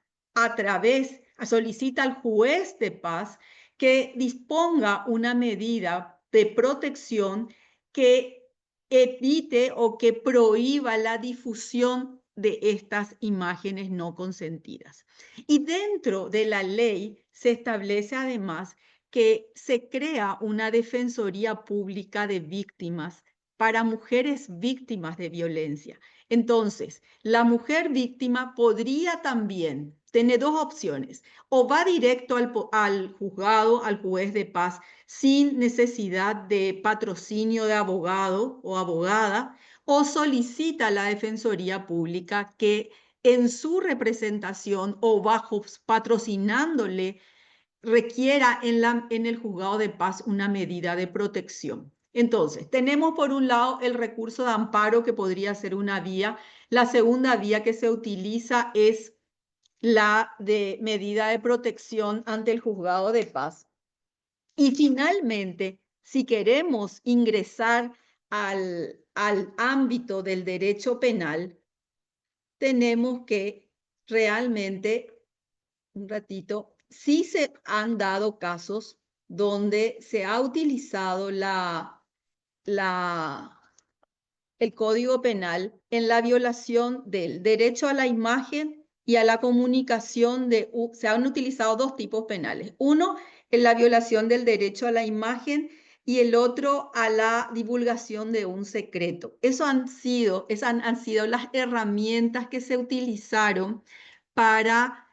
Speaker 1: solicita al juez de paz que disponga una medida de protección que evite o que prohíba la difusión de estas imágenes no consentidas. Y dentro de la ley se establece además que se crea una defensoría pública de víctimas para mujeres víctimas de violencia. Entonces, la mujer víctima podría también tener dos opciones: o va directo al juzgado, al juez de paz, sin necesidad de patrocinio de abogado o abogada, o solicita a la defensoría pública que en su representación o bajo patrocinándole requiera en el juzgado de paz una medida de protección. Entonces, tenemos por un lado el recurso de amparo, que podría ser una vía. La segunda vía que se utiliza es la de medida de protección ante el juzgado de paz. Y finalmente, si queremos ingresar al ámbito del derecho penal, tenemos que realmente, un ratito, sí se han dado casos donde se ha utilizado el Código Penal en la violación del derecho a la imagen y a la comunicación se han utilizado dos tipos penales. Uno, en la violación del derecho a la imagen, y el otro a la divulgación de un secreto. Esas han sido las herramientas que se utilizaron para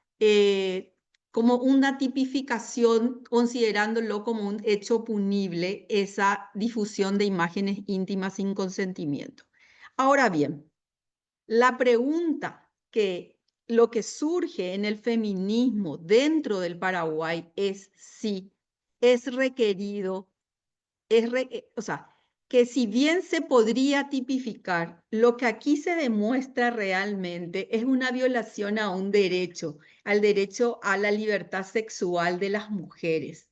Speaker 1: como una tipificación, considerándolo como un hecho punible, esa difusión de imágenes íntimas sin consentimiento. Ahora bien, la pregunta lo que surge en el feminismo dentro del Paraguay es si es requerido, o sea, que si bien se podría tipificar, lo que aquí se demuestra realmente es una violación a un derecho, al derecho a la libertad sexual de las mujeres.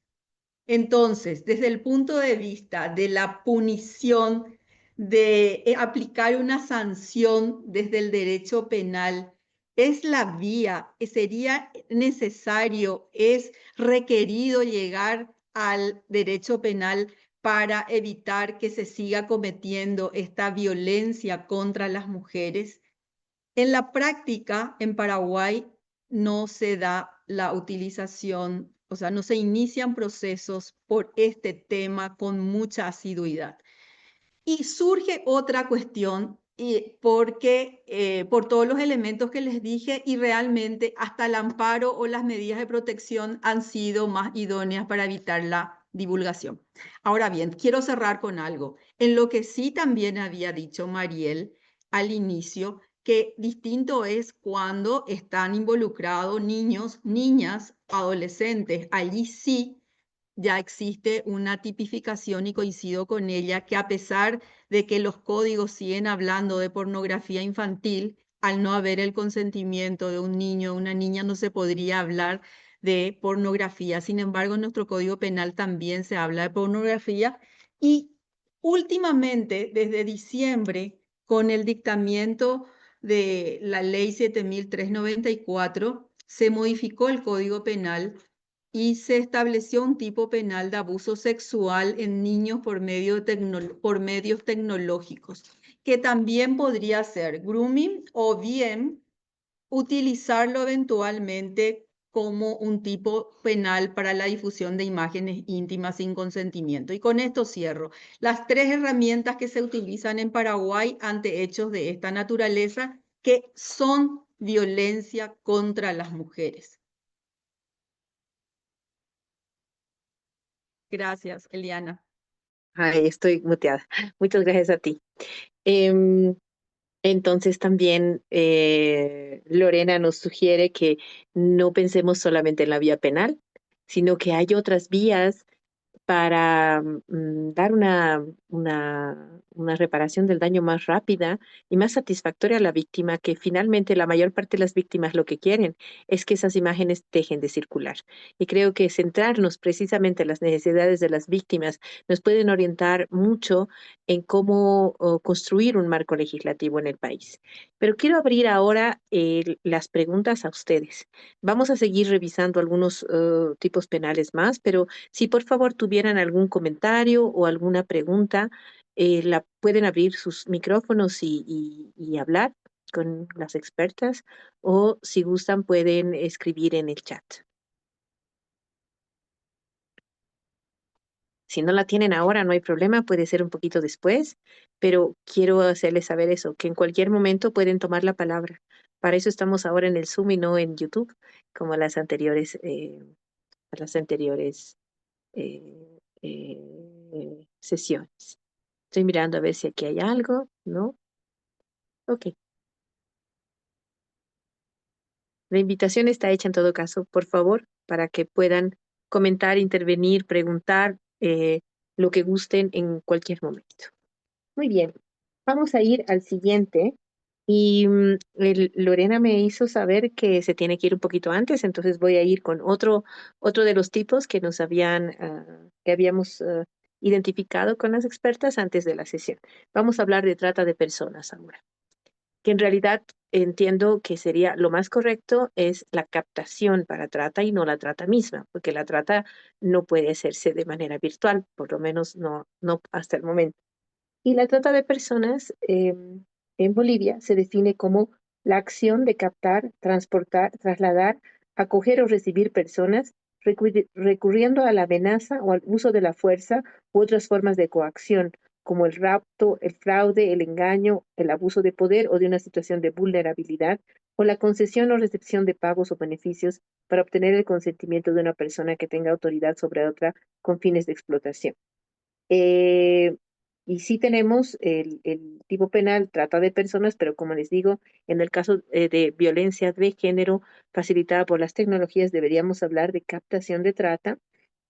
Speaker 1: Entonces, desde el punto de vista de la punición, de aplicar una sanción desde el derecho penal, es la vía, sería necesario, es requerido llegar al derecho penal para evitar que se siga cometiendo esta violencia contra las mujeres. En la práctica, en Paraguay, no se da la utilización, o sea, no se inician procesos por este tema con mucha asiduidad. Y surge otra cuestión, porque por todos los elementos que les dije, y realmente hasta el amparo o las medidas de protección han sido más idóneas para evitar la divulgación. Ahora bien, quiero cerrar con algo, en lo que sí también había dicho Mariel al inicio, que distinto es cuando están involucrados niños, niñas, adolescentes. Allí sí ya existe una tipificación, y coincido con ella, que a pesar de que los códigos siguen hablando de pornografía infantil, al no haber el consentimiento de un niño o una niña, no se podría hablar de pornografía. Sin embargo, en nuestro Código Penal también se habla de pornografía. Y últimamente, desde diciembre, con el dictamiento de la Ley 7394, se modificó el Código Penal y se estableció un tipo penal de abuso sexual en niños por medios tecnológicos, que también podría ser grooming, o bien utilizarlo eventualmente como un tipo penal para la difusión de imágenes íntimas sin consentimiento. Y con esto cierro. Las tres herramientas que se utilizan en Paraguay ante hechos de esta naturaleza, que son violencia contra las mujeres. Gracias, Eliana.
Speaker 4: Ay, estoy muteada. Muchas gracias a ti. Em, entonces también Lorena nos sugiere que no pensemos solamente en la vía penal, sino que hay otras vías para dar una reparación del daño más rápida y más satisfactoria a la víctima, que finalmente la mayor parte de las víctimas lo que quieren es que esas imágenes dejen de circular. Y creo que centrarnos precisamente en las necesidades de las víctimas nos pueden orientar mucho en cómo construir un marco legislativo en el país. Pero quiero abrir ahora las preguntas a ustedes. Vamos a seguir revisando algunos tipos penales más, pero si por favor tuvieran algún comentario o alguna pregunta, pueden abrir sus micrófonos y hablar con las expertas, o si gustan pueden escribir en el chat. Si no la tienen ahora, no hay problema, puede ser un poquito después, pero quiero hacerles saber eso, que en cualquier momento pueden tomar la palabra. Para eso estamos ahora en el Zoom y no en YouTube, como las anteriores sesiones. Estoy mirando a ver si aquí hay algo, ¿no? Ok. La invitación está hecha en todo caso, por favor, para que puedan comentar, intervenir, preguntar lo que gusten en cualquier momento. Muy bien, vamos a ir al siguiente. Y Lorena me hizo saber que se tiene que ir un poquito antes, entonces voy a ir con otro de los tipos que que habíamos identificado con las expertas antes de la sesión. Vamos a hablar de trata de personas ahora, que en realidad entiendo que sería lo más correcto es la captación para trata y no la trata misma, porque la trata no puede hacerse de manera virtual, por lo menos no hasta el momento. Y la trata de personas en Bolivia se define como la acción de captar, transportar, trasladar, acoger o recibir personas recurriendo a la amenaza o al uso de la fuerza u otras formas de coacción, como el rapto, el fraude, el engaño, el abuso de poder o de una situación de vulnerabilidad, o la concesión o recepción de pagos o beneficios para obtener el consentimiento de una persona que tenga autoridad sobre otra con fines de explotación. Eh, y sí tenemos el tipo penal, trata de personas, pero como les digo, en el caso de violencia de género facilitada por las tecnologías, deberíamos hablar de captación de trata,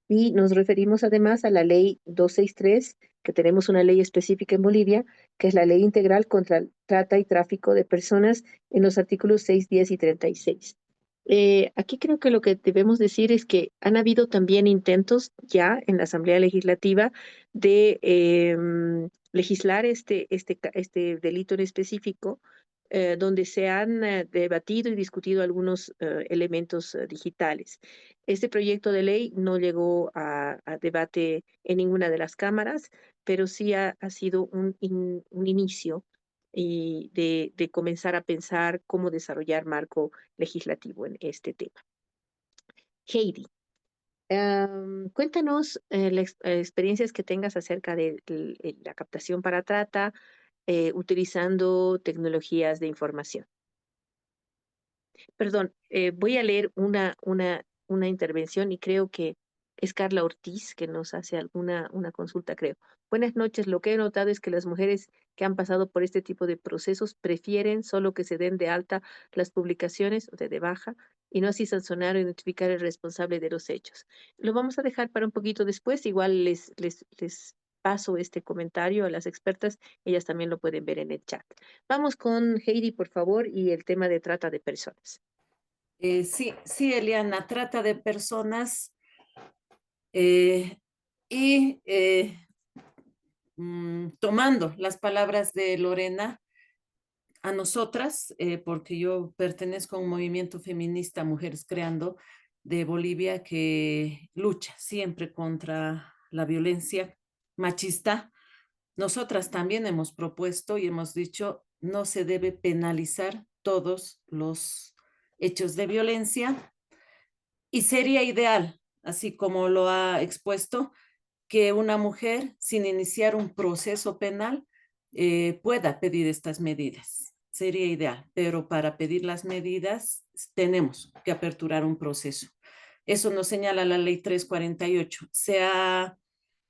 Speaker 4: y nos referimos además a la ley 263, que tenemos una ley específica en Bolivia, que es la ley integral contra el trata y tráfico de personas en los artículos 6, 10 y 36. Aquí creo que lo que debemos decir es que han habido también intentos ya en la Asamblea Legislativa de legislar este delito en específico, donde se han debatido y discutido algunos elementos digitales. Este proyecto de ley no llegó a debate en ninguna de las cámaras, pero sí ha sido un inicio y de comenzar a pensar cómo desarrollar marco legislativo en este tema. Heidi, cuéntanos las experiencias que tengas acerca de la captación para trata utilizando tecnologías de información. Perdón, voy a leer una intervención y creo que es Carla Ortiz que nos hace una consulta, creo. Buenas noches. Lo que he notado es que las mujeres que han pasado por este tipo de procesos prefieren solo que se den de alta las publicaciones o de baja y no así sancionar o identificar el responsable de los hechos. Lo vamos a dejar para un poquito después. Igual les paso este comentario a las expertas. Ellas también lo pueden ver en el chat. Vamos con Heidi, por favor, y el tema de trata de personas.
Speaker 3: Sí, Eliana, trata de personas eh, y tomando las palabras de Lorena, a nosotras, porque yo pertenezco a un movimiento feminista, Mujeres Creando, de Bolivia, que lucha siempre contra la violencia machista. Nosotras también hemos propuesto y hemos dicho, no se debe penalizar todos los hechos de violencia, y sería ideal, así como lo ha expuesto, que una mujer, sin iniciar un proceso penal, pueda pedir estas medidas. Sería ideal, pero para pedir las medidas tenemos que aperturar un proceso. Eso nos señala la ley 348. Se ha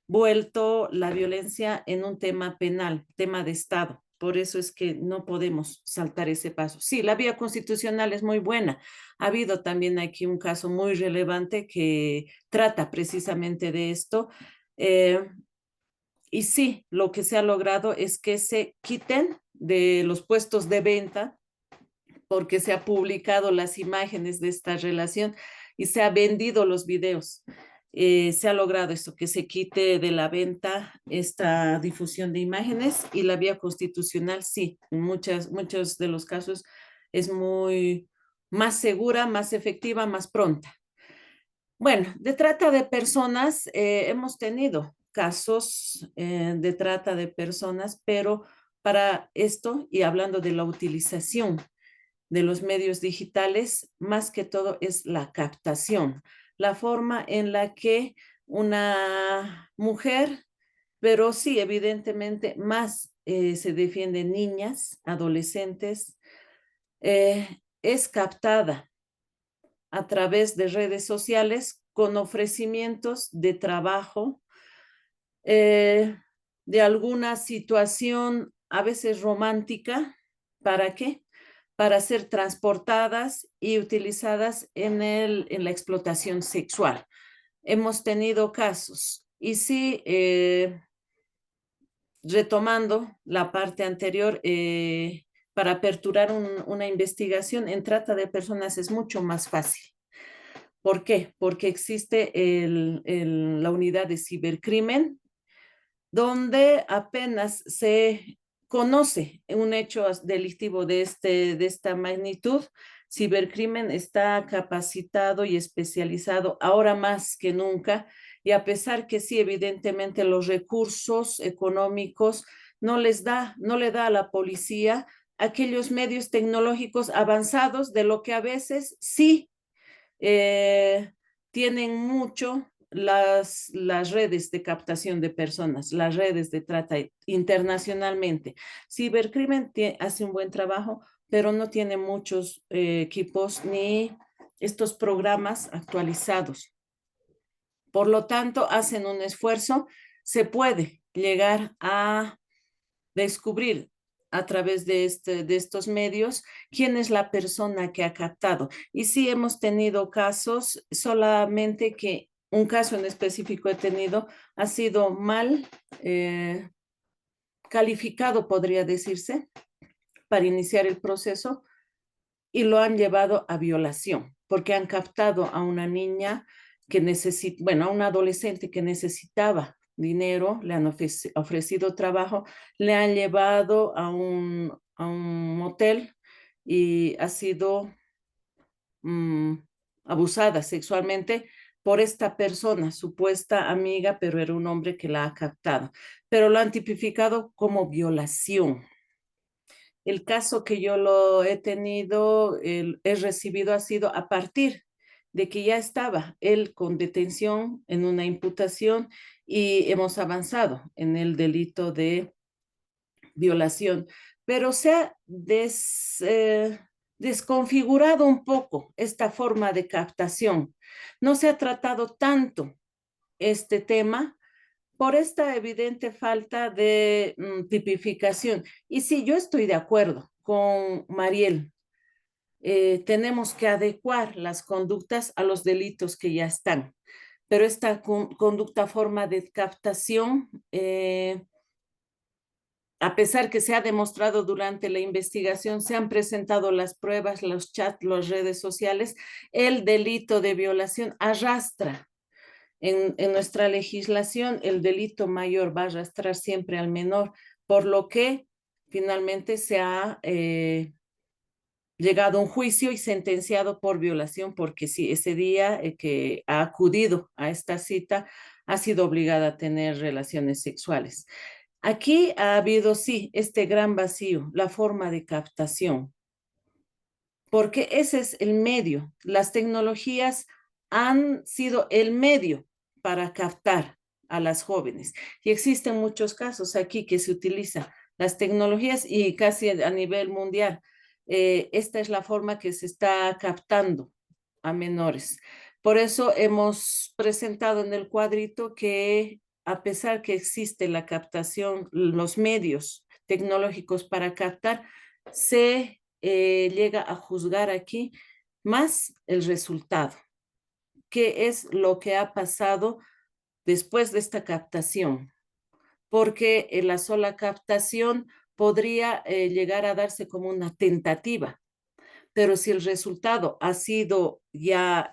Speaker 3: vuelto la violencia en un tema penal, tema de Estado. Por eso es que no podemos saltar ese paso. Sí, la vía constitucional es muy buena. Ha habido también aquí un caso muy relevante que trata precisamente de esto. Y sí, lo que se ha logrado es que se quiten de los puestos de venta porque se ha publicado las imágenes de esta relación y se ha vendido los videos. Se ha logrado esto, que se quite de la venta esta difusión de imágenes y la vía constitucional, sí, en muchos de los casos es muy más segura, más efectiva, más pronta. Bueno, de trata de personas, hemos tenido casos de trata de personas, pero para esto, y hablando de la utilización de los medios digitales, más que todo es la captación, la forma en la que una mujer, pero sí, evidentemente más se defienden niñas, adolescentes, es captada a través de redes sociales con ofrecimientos de trabajo, eh, de alguna situación a veces romántica. ¿Para qué? Para ser transportadas y utilizadas en la explotación sexual. Hemos tenido casos. Y sí, retomando la parte anterior, para aperturar una investigación en trata de personas es mucho más fácil. ¿Por qué? Porque existe la unidad de cibercrimen, donde apenas se conoce un hecho delictivo de esta magnitud. Cibercrimen está capacitado y especializado ahora más que nunca, y a pesar que sí, evidentemente los recursos económicos no le da a la policía aquellos medios tecnológicos avanzados, de lo que a veces sí tienen mucho las redes de captación de personas, las redes de trata internacionalmente. Cibercrimen hace un buen trabajo, pero no tiene muchos equipos ni estos programas actualizados. Por lo tanto, hacen un esfuerzo. Se puede llegar a descubrir a través de estos medios quién es la persona que ha captado. Y sí hemos tenido casos, solamente que un caso en específico he tenido, ha sido mal calificado, podría decirse, para iniciar el proceso, y lo han llevado a violación, porque han captado a una niña que a una adolescente que necesitaba dinero, le han ofrecido trabajo, le han llevado a un motel y ha sido abusada sexualmente por esta persona, supuesta amiga, pero era un hombre que la ha captado. Pero lo han tipificado como violación. El caso que yo lo he tenido, he recibido, ha sido a partir de que ya estaba él con detención en una imputación y hemos avanzado en el delito de violación, pero se ha desconfigurado un poco esta forma de captación. No se ha tratado tanto este tema por esta evidente falta de tipificación. Y sí, yo estoy de acuerdo con Mariel. Tenemos que adecuar las conductas a los delitos que ya están. Pero esta conducta, forma de captación, a pesar que se ha demostrado durante la investigación, se han presentado las pruebas, los chats, las redes sociales, el delito de violación arrastra. En nuestra legislación, el delito mayor va a arrastrar siempre al menor, por lo que finalmente se ha llegado a un juicio y sentenciado por violación, porque sí, ese día que ha acudido a esta cita ha sido obligada a tener relaciones sexuales. Aquí ha habido, sí, este gran vacío, la forma de captación, porque ese es el medio. Las tecnologías han sido el medio para captar a las jóvenes. Y existen muchos casos aquí que se utilizan las tecnologías y casi a nivel mundial. Esta es la forma que se está captando a menores. Por eso hemos presentado en el cuadrito que a pesar que existe la captación, los medios tecnológicos para captar, se llega a juzgar aquí más el resultado, qué es lo que ha pasado después de esta captación, porque la sola captación podría llegar a darse como una tentativa. Pero si el resultado ha sido ya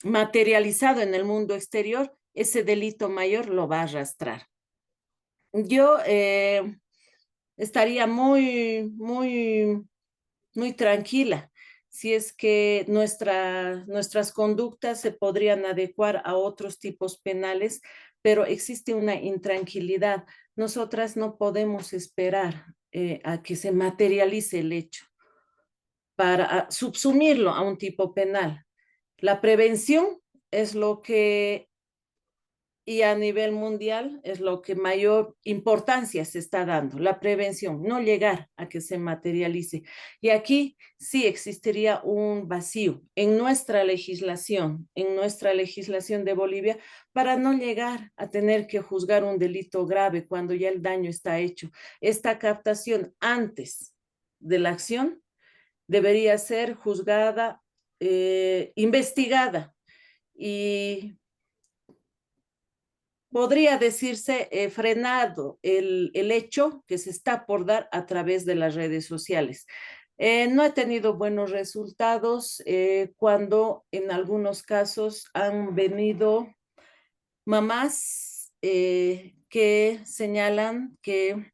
Speaker 3: materializado en el mundo exterior, ese delito mayor lo va a arrastrar. Yo estaría muy tranquila si es que nuestras conductas se podrían adecuar a otros tipos penales, pero existe una intranquilidad. Nosotras no podemos esperar a que se materialice el hecho para subsumirlo a un tipo penal. La prevención es lo que, y a nivel mundial, es lo que mayor importancia se está dando, la prevención, no llegar a que se materialice. Y aquí sí existiría un vacío en nuestra legislación de Bolivia, para no llegar a tener que juzgar un delito grave cuando ya el daño está hecho. Esta captación antes de la acción debería ser juzgada, investigada, y podría decirse frenado el hecho que se está por dar a través de las redes sociales. No he tenido buenos resultados cuando en algunos casos han venido mamás que señalan que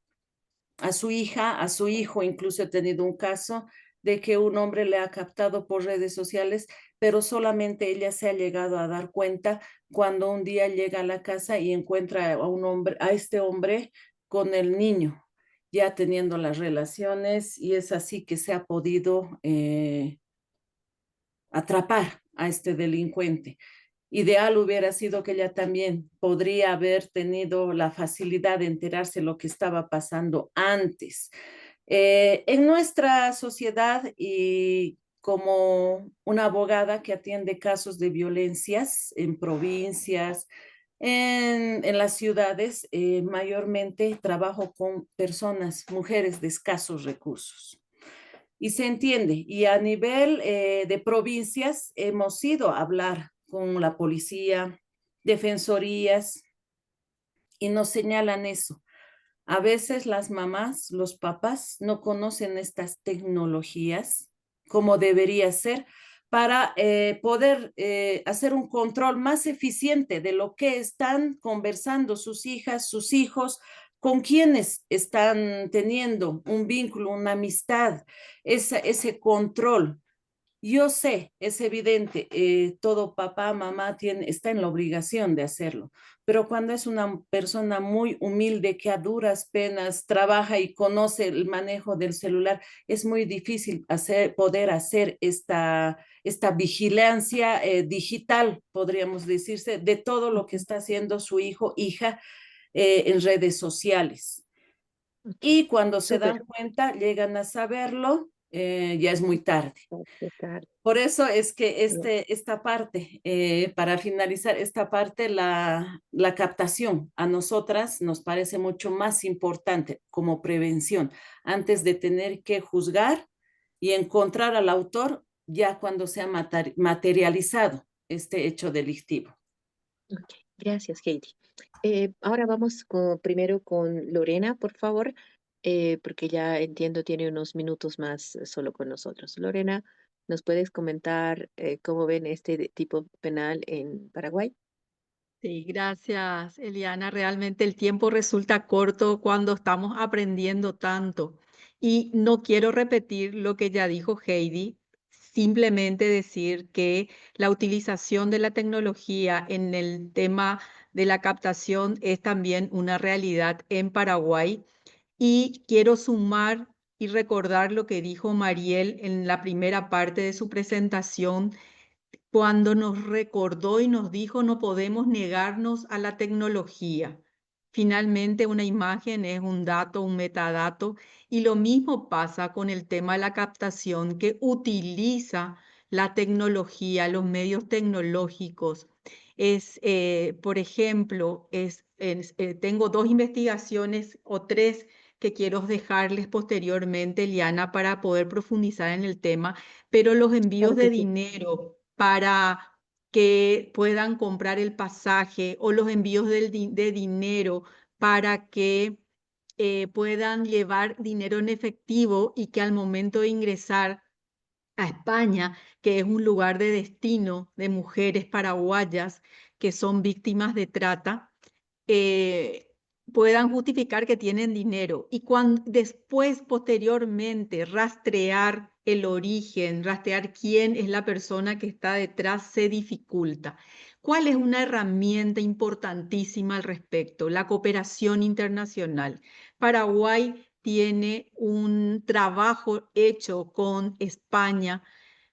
Speaker 3: a su hija, a su hijo, incluso he tenido un caso de que un hombre le ha captado por redes sociales, pero solamente ella se ha llegado a dar cuenta cuando un día llega a la casa y encuentra a este hombre con el niño, ya teniendo las relaciones, y es así que se ha podido atrapar a este delincuente. Ideal hubiera sido que ella también podría haber tenido la facilidad de enterarse lo que estaba pasando antes. En nuestra sociedad, y como una abogada que atiende casos de violencias en provincias, en las ciudades, mayormente trabajo con personas, mujeres de escasos recursos. Y se entiende, y a nivel de provincias hemos ido a hablar con la policía, defensorías, y nos señalan eso. A veces las mamás, los papás no conocen estas tecnologías como debería ser para poder hacer un control más eficiente de lo que están conversando sus hijas, sus hijos, con quienes están teniendo un vínculo, una amistad, ese control. Yo sé, es evidente, todo papá, mamá está en la obligación de hacerlo, pero cuando es una persona muy humilde que a duras penas trabaja y conoce el manejo del celular, es muy difícil poder hacer esta vigilancia digital, podríamos decirse, de todo lo que está haciendo su hijo, hija, en redes sociales.
Speaker 4: Ok,
Speaker 3: Y cuando se
Speaker 4: súper.
Speaker 3: dan cuenta, llegan a saberlo, ya es muy tarde.
Speaker 4: Qué tarde.
Speaker 3: Por eso es que
Speaker 4: Ya.
Speaker 3: esta parte, para finalizar esta parte, la captación a nosotras nos parece mucho más importante como prevención, antes de tener que juzgar y encontrar al autor ya cuando se ha materializado este hecho delictivo.
Speaker 4: Ok, gracias, Heidi. Ahora vamos primero con Lorena, por favor, porque ya entiendo tiene unos minutos más solo con nosotros. Lorena, ¿nos puedes comentar cómo ven este tipo penal en Paraguay?
Speaker 1: Sí, gracias, Eliana. Realmente el tiempo resulta corto cuando estamos aprendiendo tanto. Y no quiero repetir lo que ya dijo Heidi, simplemente decir que la utilización de la tecnología en el tema de la captación es también una realidad en Paraguay. Y quiero sumar y recordar lo que dijo Mariel en la primera parte de su presentación cuando nos recordó y nos dijo no podemos negarnos a la tecnología. Finalmente, una imagen es un dato, un metadato, y lo mismo pasa con el tema de la captación que utiliza la tecnología, los medios tecnológicos. Por ejemplo, tengo dos investigaciones o tres que quiero dejarles posteriormente, Liana, para poder profundizar en el tema, pero los envíos
Speaker 4: Claro que
Speaker 1: de
Speaker 4: sí.
Speaker 1: dinero para que puedan comprar el pasaje o los envíos de dinero para que puedan llevar dinero en efectivo y que al momento de ingresar a España, que es un lugar de destino de mujeres paraguayas que son víctimas de trata, eh, puedan justificar que tienen dinero y cuando después, posteriormente, rastrear el origen, rastrear quién es la persona que está detrás, se dificulta. ¿Cuál es una herramienta importantísima al respecto? La cooperación internacional. Paraguay tiene un trabajo hecho con España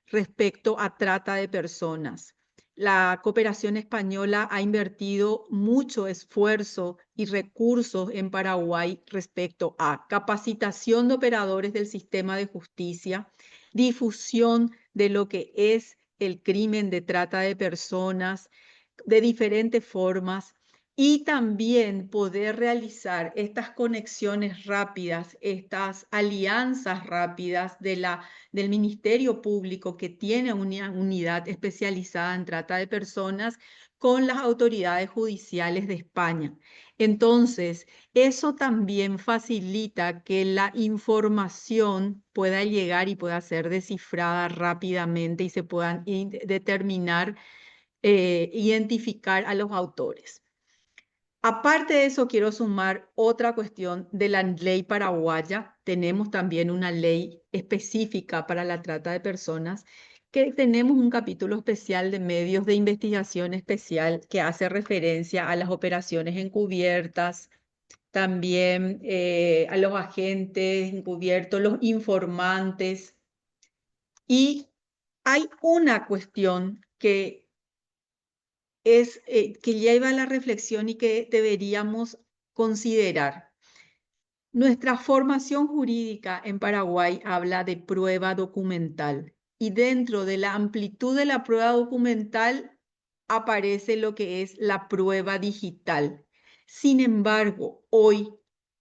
Speaker 1: respecto a trata de personas. La cooperación española ha invertido mucho esfuerzo y recursos en Paraguay respecto a capacitación de operadores del sistema de justicia, difusión de lo que es el crimen de trata de personas de diferentes formas y también poder realizar estas conexiones rápidas, estas alianzas rápidas del Ministerio Público que tiene una unidad especializada en trata de personas con las autoridades judiciales de España. Entonces, eso también facilita que la información pueda llegar y pueda ser descifrada rápidamente y se puedan determinar, identificar a los autores. Aparte de eso, quiero sumar otra cuestión de la ley paraguaya. Tenemos también una ley específica para la trata de personas, que tenemos un capítulo especial de medios de investigación especial que hace referencia a las operaciones encubiertas, también a los agentes encubiertos, los informantes. Y hay una cuestión que lleva a la reflexión y que deberíamos considerar. Nuestra formación jurídica en Paraguay habla de prueba documental y dentro de la amplitud de la prueba documental aparece lo que es la prueba digital. Sin embargo, hoy,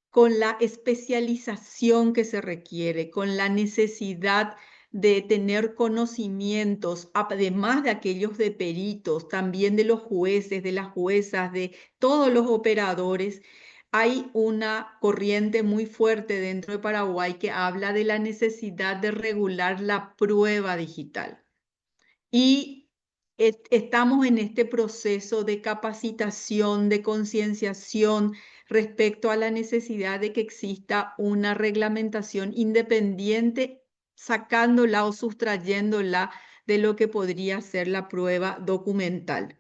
Speaker 1: con la especialización que se requiere, con la necesidad de tener conocimientos, además de aquellos de peritos, también de los jueces, de las juezas, de todos los operadores, hay una corriente muy fuerte dentro de Paraguay que habla de la necesidad de regular la prueba digital. Y estamos en este proceso de capacitación, de concienciación respecto a la necesidad de que exista una reglamentación independiente, sacándola o sustrayéndola de lo que podría ser la prueba documental.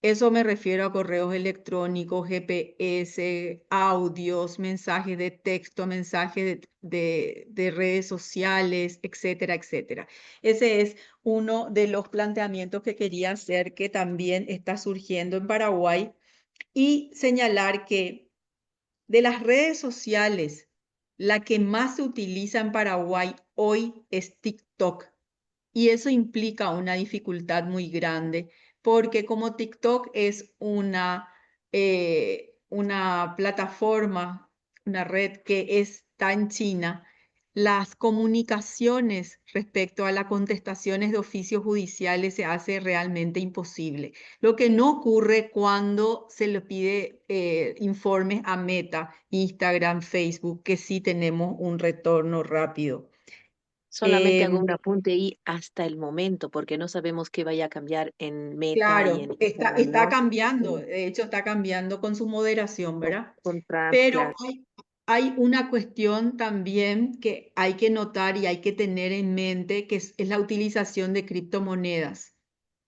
Speaker 1: Eso me refiero a correos electrónicos, GPS, audios, mensajes de texto, mensajes de redes sociales, etcétera, etcétera. Ese es uno de los planteamientos que quería hacer, que también está surgiendo en Paraguay, y señalar que de las redes sociales, la que más se utiliza en Paraguay hoy es TikTok. Y eso implica una dificultad muy grande, porque como TikTok es una plataforma, una red que está en China, las comunicaciones respecto a las contestaciones de oficios judiciales se hace realmente imposible. Lo que no ocurre cuando se le pide informes a Meta, Instagram, Facebook, que sí tenemos un retorno rápido.
Speaker 4: Solamente hago un apunte y hasta el momento, porque no sabemos qué vaya a cambiar en Meta y
Speaker 1: Claro,
Speaker 4: en Instagram,
Speaker 1: está
Speaker 4: ¿no?
Speaker 1: cambiando,
Speaker 4: Mm,
Speaker 1: de hecho está cambiando con su moderación, ¿verdad?
Speaker 4: con Trump,
Speaker 1: Pero
Speaker 4: claro.
Speaker 1: hay una cuestión también que hay que notar y hay que tener en mente, que es la utilización de criptomonedas.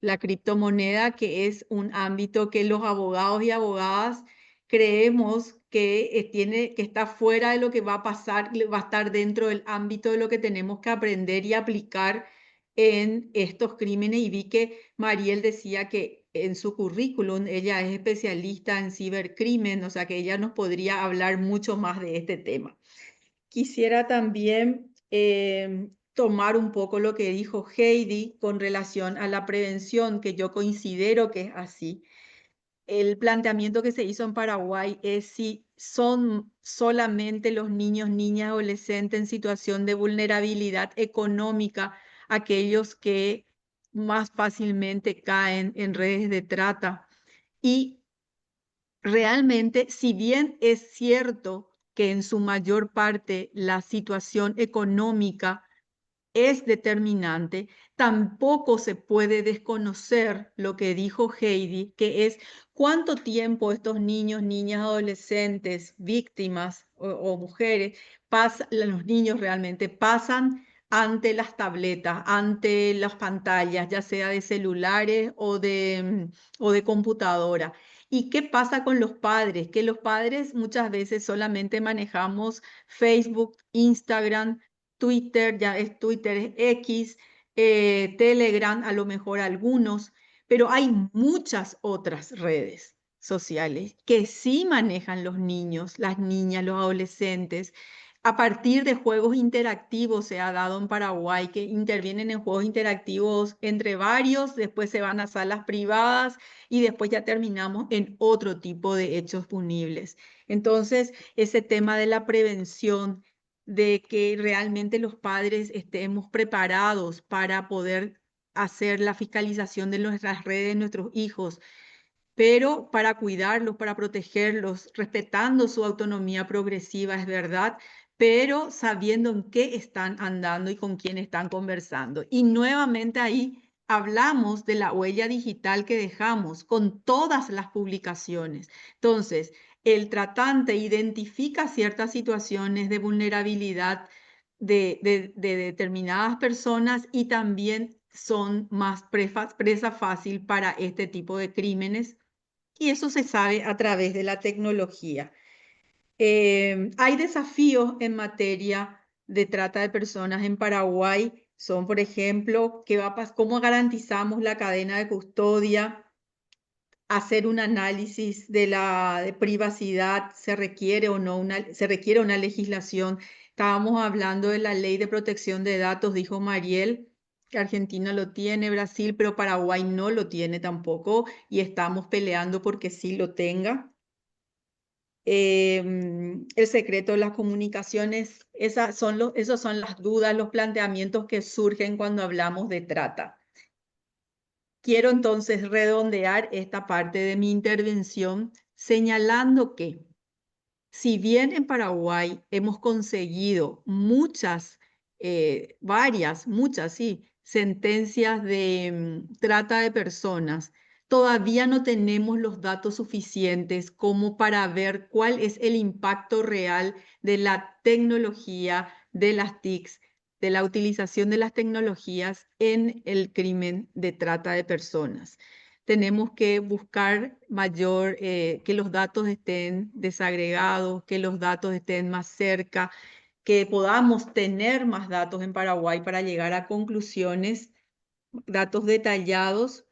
Speaker 1: La criptomoneda, que es un ámbito que los abogados y abogadas creemos que que está fuera de lo que va a pasar, va a estar dentro del ámbito de lo que tenemos que aprender y aplicar en estos crímenes. Y vi que Mariel decía que en su currículum ella es especialista en cibercrimen, o sea que ella nos podría hablar mucho más de este tema. Quisiera también tomar un poco lo que dijo Heidi con relación a la prevención, que yo considero que es así. El planteamiento que se hizo en Paraguay es si son solamente los niños, niñas, adolescentes en situación de vulnerabilidad económica aquellos que más fácilmente caen en redes de trata. Y realmente, si bien es cierto que en su mayor parte la situación económica es determinante, tampoco se puede desconocer lo que dijo Heidi, que es cuánto tiempo estos niños, niñas, adolescentes, víctimas o mujeres, los niños realmente pasan ante las tabletas, ante las pantallas, ya sea de celulares o de computadora. ¿Y qué pasa con los padres? Que los padres muchas veces solamente manejamos Facebook, Instagram, Twitter, ya es Twitter, es X, Telegram, a lo mejor algunos, pero hay muchas otras redes sociales que sí manejan los niños, las niñas, los adolescentes. A partir de juegos interactivos se ha dado en Paraguay que intervienen en juegos interactivos entre varios, después se van a salas privadas y después ya terminamos en otro tipo de hechos punibles. Entonces, ese tema de la prevención, de que realmente los padres estemos preparados para poder hacer la fiscalización de nuestras redes, de nuestros hijos, pero para cuidarlos, para protegerlos, respetando su autonomía progresiva, es verdad, pero sabiendo en qué están andando y con quién están conversando. Y nuevamente ahí hablamos de la huella digital que dejamos con todas las publicaciones. Entonces, el tratante identifica ciertas situaciones de vulnerabilidad de determinadas personas y también son más presa fácil para este tipo de crímenes, y eso se sabe a través de la tecnología. Hay desafíos en materia de trata de personas en Paraguay. Son, por ejemplo, cómo garantizamos la cadena de custodia, hacer un análisis de la privacidad, se requiere o no se requiere una legislación. Estábamos hablando de la ley de protección de datos, dijo Mariel, que Argentina lo tiene, Brasil, pero Paraguay no lo tiene tampoco y estamos peleando porque sí lo tenga. El secreto de las comunicaciones, esas son las dudas, los planteamientos que surgen cuando hablamos de trata. Quiero entonces redondear esta parte de mi intervención señalando que si bien en Paraguay hemos conseguido muchas, sí, sentencias de trata de personas, todavía no tenemos los datos suficientes como para ver cuál es el impacto real de la tecnología, de las TICs, de la utilización de las tecnologías en el crimen de trata de personas. Tenemos que buscar que los datos estén desagregados, que los datos estén más cerca, que podamos tener más datos en Paraguay para llegar a conclusiones, datos detallados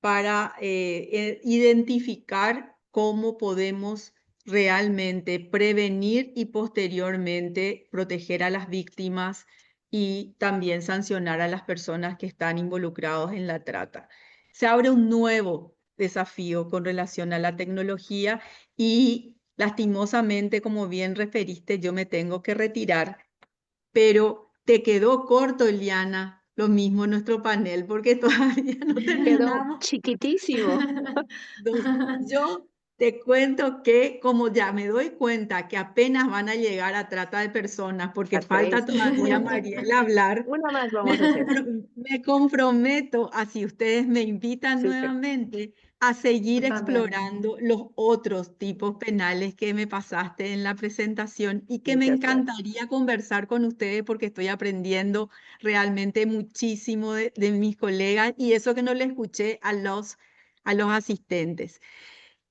Speaker 1: para identificar cómo podemos realmente prevenir y posteriormente proteger a las víctimas y también sancionar a las personas que están involucrados en la trata. Se abre un nuevo desafío con relación a la tecnología y lastimosamente, como bien referiste, yo me tengo que retirar, pero te quedó corto, Eliana, lo mismo nuestro panel, porque todavía no
Speaker 4: Quedó
Speaker 1: terminamos.
Speaker 4: chiquitísimo.
Speaker 1: Yo te cuento que como ya me doy cuenta que apenas van a llegar a trata de personas, porque
Speaker 4: A
Speaker 1: falta
Speaker 4: tres.
Speaker 1: todavía Mariela hablar,
Speaker 4: Una más
Speaker 1: me,
Speaker 4: vamos a hacer.
Speaker 1: me comprometo a, si ustedes me invitan
Speaker 4: Súper.
Speaker 1: nuevamente, a seguir
Speaker 5: Yo también.
Speaker 1: explorando los otros tipos penales que me pasaste en la presentación y que me
Speaker 4: Muchas gracias.
Speaker 1: encantaría conversar con ustedes porque estoy aprendiendo realmente muchísimo de mis colegas y eso que no le escuché a los asistentes.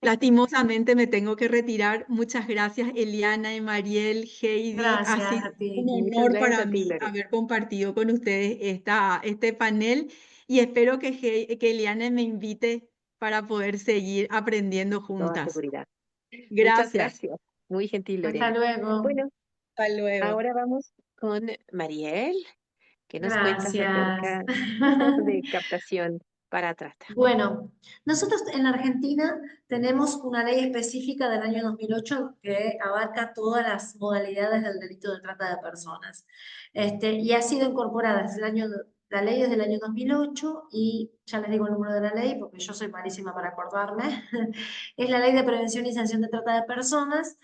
Speaker 1: Lastimosamente me tengo que retirar. Muchas gracias, Eliana y Mariel, Heidi. Ha
Speaker 5: Gracias
Speaker 1: sido
Speaker 5: a ti.
Speaker 1: un
Speaker 4: Muchas
Speaker 1: honor
Speaker 4: gracias
Speaker 1: para
Speaker 4: a ti,
Speaker 1: mí
Speaker 4: Lore.
Speaker 1: haber compartido con ustedes este panel y espero que Eliana me invite para poder seguir aprendiendo
Speaker 4: Con toda
Speaker 1: juntas.
Speaker 4: seguridad. Muchas
Speaker 1: Gracias.
Speaker 4: gracias. Muy gentil,
Speaker 5: Hasta
Speaker 4: Lorena.
Speaker 5: luego.
Speaker 4: Bueno,
Speaker 1: Hasta luego.
Speaker 4: ahora vamos con Mariel, que nos cuentas
Speaker 5: Gracias.
Speaker 4: acerca de captación para trata.
Speaker 5: Bueno, nosotros en Argentina tenemos una ley específica del año 2008 que abarca todas las modalidades del delito de trata de personas. Y ha sido incorporada desde el año La ley es del año 2008 y ya les digo el número de la ley porque yo soy malísima para acordarme. Es la Ley de Prevención y Sanción de Trata de Personas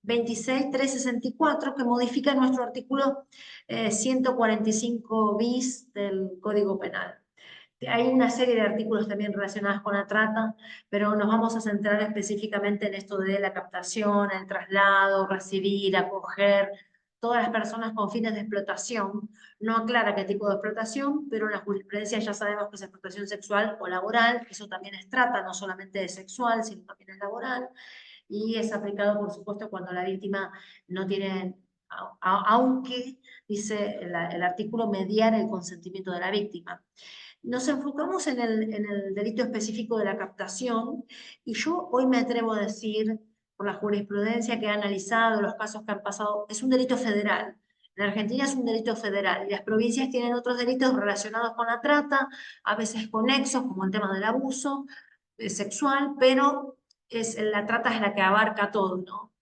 Speaker 5: 26.364 que modifica nuestro artículo 145 bis del Código Penal. Hay una serie de artículos también relacionados con la trata, pero nos vamos a centrar específicamente en esto de la captación, el traslado, recibir, acoger, todas las personas con fines de explotación. No aclara qué tipo de explotación, pero en la jurisprudencia ya sabemos que es explotación sexual o laboral, eso también es trata, no solamente es sexual, sino también es laboral, y es aplicado, por supuesto, cuando la víctima no tiene, aunque, dice el artículo, mediar el consentimiento de la víctima. Nos enfocamos en el delito específico de la captación y yo hoy me atrevo a decir, por la jurisprudencia que ha analizado, los casos que han pasado, es un delito federal. En Argentina es un delito federal y las provincias tienen otros delitos relacionados con la trata, a veces conexos, como el tema del abuso sexual, pero la trata es la que abarca todo, ¿no?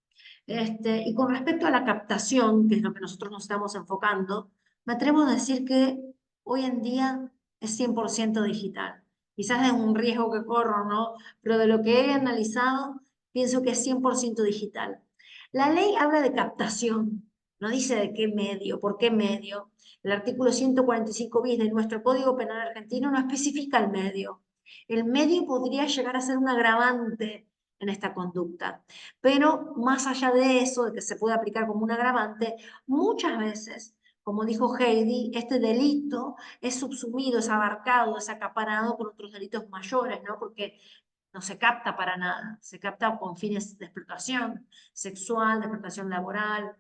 Speaker 5: Y con respecto a la captación, que es lo que nosotros nos estamos enfocando, me atrevo a decir que hoy en día es 100% digital. Quizás es un riesgo que corro, ¿no? Pero de lo que he analizado, pienso que es 100% digital. La ley habla de captación, no dice de qué medio, por qué medio. El artículo 145 bis de nuestro Código Penal argentino no especifica el medio. El medio podría llegar a ser un agravante en esta conducta. Pero más allá de eso, de que se puede aplicar como un agravante, muchas veces, como dijo Heidi, este delito es subsumido, es abarcado, es acaparado por otros delitos mayores, ¿no? Porque no se capta para nada, se capta con fines de explotación sexual, de explotación laboral.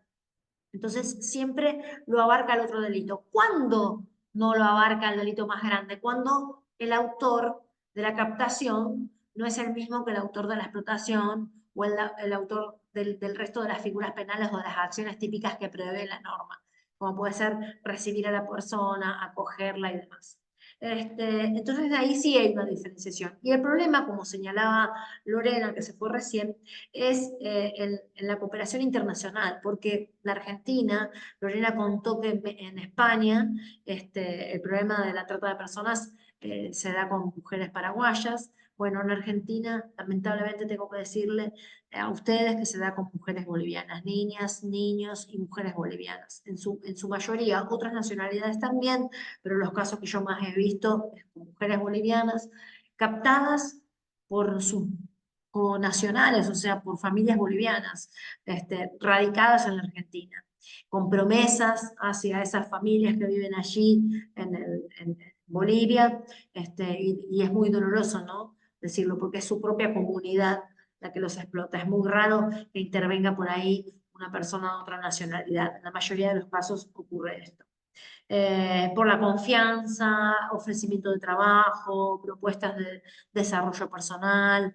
Speaker 5: Entonces siempre lo abarca el otro delito. ¿Cuándo no lo abarca el delito más grande? Cuando el autor de la captación no es el mismo que el autor de la explotación o el autor del resto de las figuras penales o de las acciones típicas que prevé la norma, como puede ser recibir a la persona, acogerla y demás. Entonces de ahí sí hay una diferenciación. Y el problema, como señalaba Lorena, que se fue recién, es en la cooperación internacional, porque la Argentina, Lorena contó que en España el problema de la trata de personas se da con mujeres paraguayas. Bueno, en Argentina, lamentablemente tengo que decirle a ustedes que se da con mujeres bolivianas, niñas, niños y mujeres bolivianas. En su mayoría, otras nacionalidades también, pero los casos que yo más he visto es con mujeres bolivianas captadas por sus nacionales, o sea, por familias bolivianas, radicadas en la Argentina, con promesas hacia esas familias que viven allí en Bolivia, y es muy doloroso, ¿no? Decirlo, porque es su propia comunidad la que los explota. Es muy raro que intervenga por ahí una persona de otra nacionalidad. En la mayoría de los casos ocurre esto. Por la confianza, ofrecimiento de trabajo, propuestas de desarrollo personal,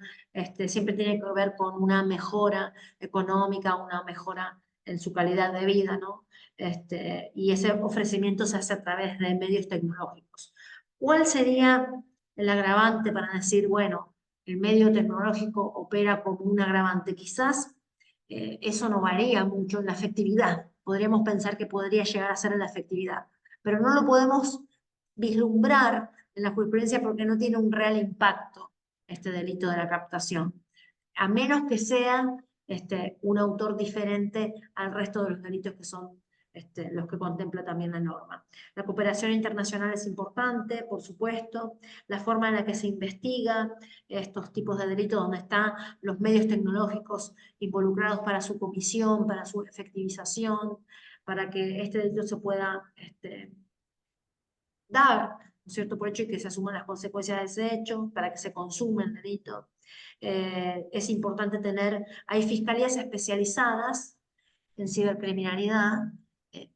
Speaker 5: siempre tiene que ver con una mejora económica, una mejora en su calidad de vida, ¿no? Y ese ofrecimiento se hace a través de medios tecnológicos. ¿Cuál sería el agravante para decir, bueno, el medio tecnológico opera como un agravante? Quizás eso no varía mucho en la efectividad. Podríamos pensar que podría llegar a ser en la efectividad, pero no lo podemos vislumbrar en la jurisprudencia porque no tiene un real impacto este delito de la captación, a menos que sea un autor diferente al resto de los delitos que son los que contempla también la norma. La cooperación internacional es importante, por supuesto, la forma en la que se investiga estos tipos de delitos, donde están los medios tecnológicos involucrados para su comisión, para su efectivización, para que este delito se pueda dar, ¿no es cierto?, por hecho y que se asuman las consecuencias de ese hecho, para que se consume el delito. Es importante hay fiscalías especializadas en cibercriminalidad,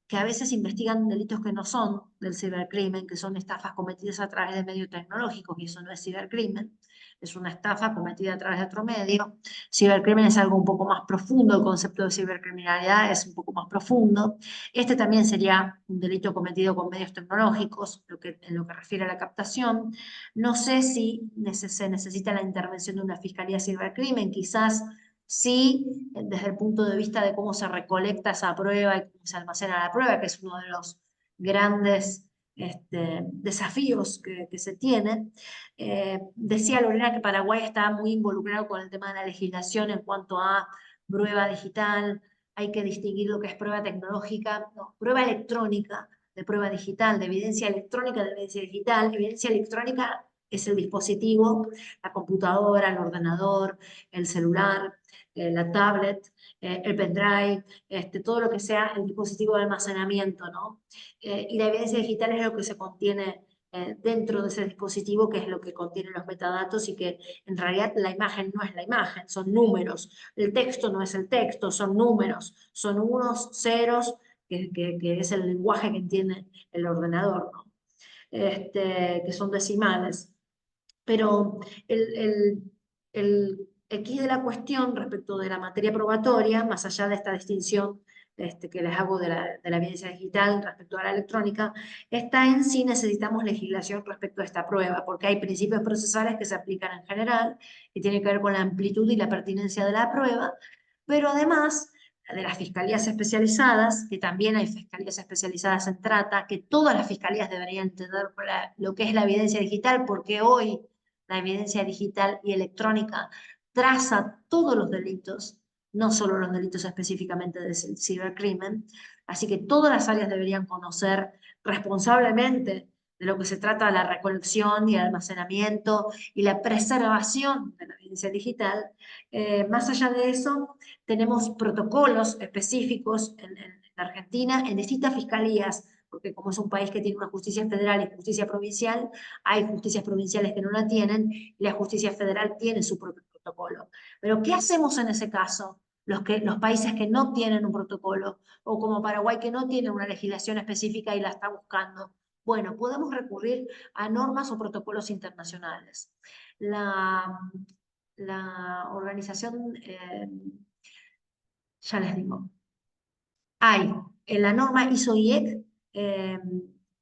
Speaker 5: que a veces investigan delitos que no son del cibercrimen, que son estafas cometidas a través de medios tecnológicos, y eso no es cibercrimen, es una estafa cometida a través de otro medio. Cibercrimen es algo un poco más profundo, el concepto de cibercriminalidad es un poco más profundo. También sería un delito cometido con medios tecnológicos, en lo que refiere a la captación. No sé si se necesita la intervención de una fiscalía cibercrimen, quizás sí, desde el punto de vista de cómo se recolecta esa prueba y cómo se almacena la prueba, que es uno de los grandes desafíos que se tienen. Decía Lorena que Paraguay está muy involucrado con el tema de la legislación en cuanto a prueba digital. Hay que distinguir lo que es prueba tecnológica, no, prueba electrónica de prueba digital, de evidencia electrónica de evidencia digital. Evidencia electrónica es el dispositivo, la computadora, el ordenador, el celular, la tablet, el pendrive, todo lo que sea el dispositivo de almacenamiento, ¿no? Y la evidencia digital es lo que se contiene dentro de ese dispositivo, que es lo que contiene los metadatos, y que en realidad la imagen no es la imagen, son números. El texto no es el texto, son números, son unos, ceros, que es el lenguaje que entiende el ordenador, ¿no? Que son decimales. Pero el quid de la cuestión respecto de la materia probatoria, más allá de esta distinción que les hago de la evidencia digital respecto a la electrónica, está en si necesitamos legislación respecto a esta prueba, porque hay principios procesales que se aplican en general, que tienen que ver con la amplitud y la pertinencia de la prueba, pero además de las fiscalías especializadas, que también hay fiscalías especializadas en trata, que todas las fiscalías deberían entender lo que es la evidencia digital, porque hoy la evidencia digital y electrónica traza todos los delitos, no solo los delitos específicamente de cibercrimen, así que todas las áreas deberían conocer responsablemente de lo que se trata de la recolección y el almacenamiento y la preservación de la evidencia digital. Más allá de eso, tenemos protocolos específicos en Argentina, en distintas fiscalías, porque como es un país que tiene una justicia federal y justicia provincial, hay justicias provinciales que no la tienen, y la justicia federal tiene su propio protocolo. Pero ¿qué hacemos en ese caso? Los países que no tienen un protocolo, o como Paraguay que no tiene una legislación específica y la está buscando. Bueno, podemos recurrir a normas o protocolos internacionales. La organización, ya les digo, hay en la norma ISO-IEC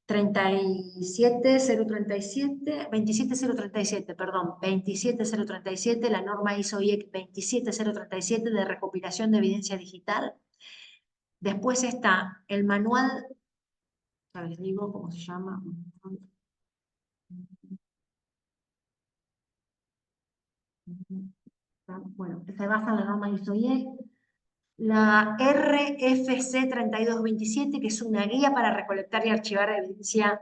Speaker 5: 27037, perdón, 27037, la norma ISO-IEC 27037 de recopilación de evidencia digital. Después está el manual, ya les digo cómo se llama. Bueno, se basa en la norma ISO-IEC. La RFC 3227, que es una guía para recolectar y archivar evidencia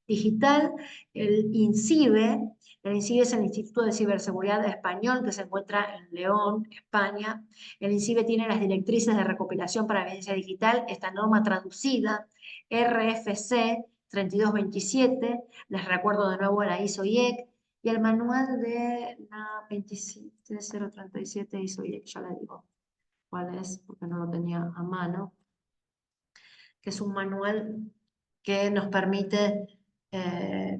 Speaker 5: digital. El INCIBE es el Instituto de Ciberseguridad Español, que se encuentra en León, España. El INCIBE tiene las directrices de recopilación para evidencia digital, esta norma traducida, RFC 3227, les recuerdo de nuevo la ISO-IEC, y el manual de la 27037 ISO-IEC, ya le digo cuál es, porque no lo tenía a mano, que es un manual que nos permite, de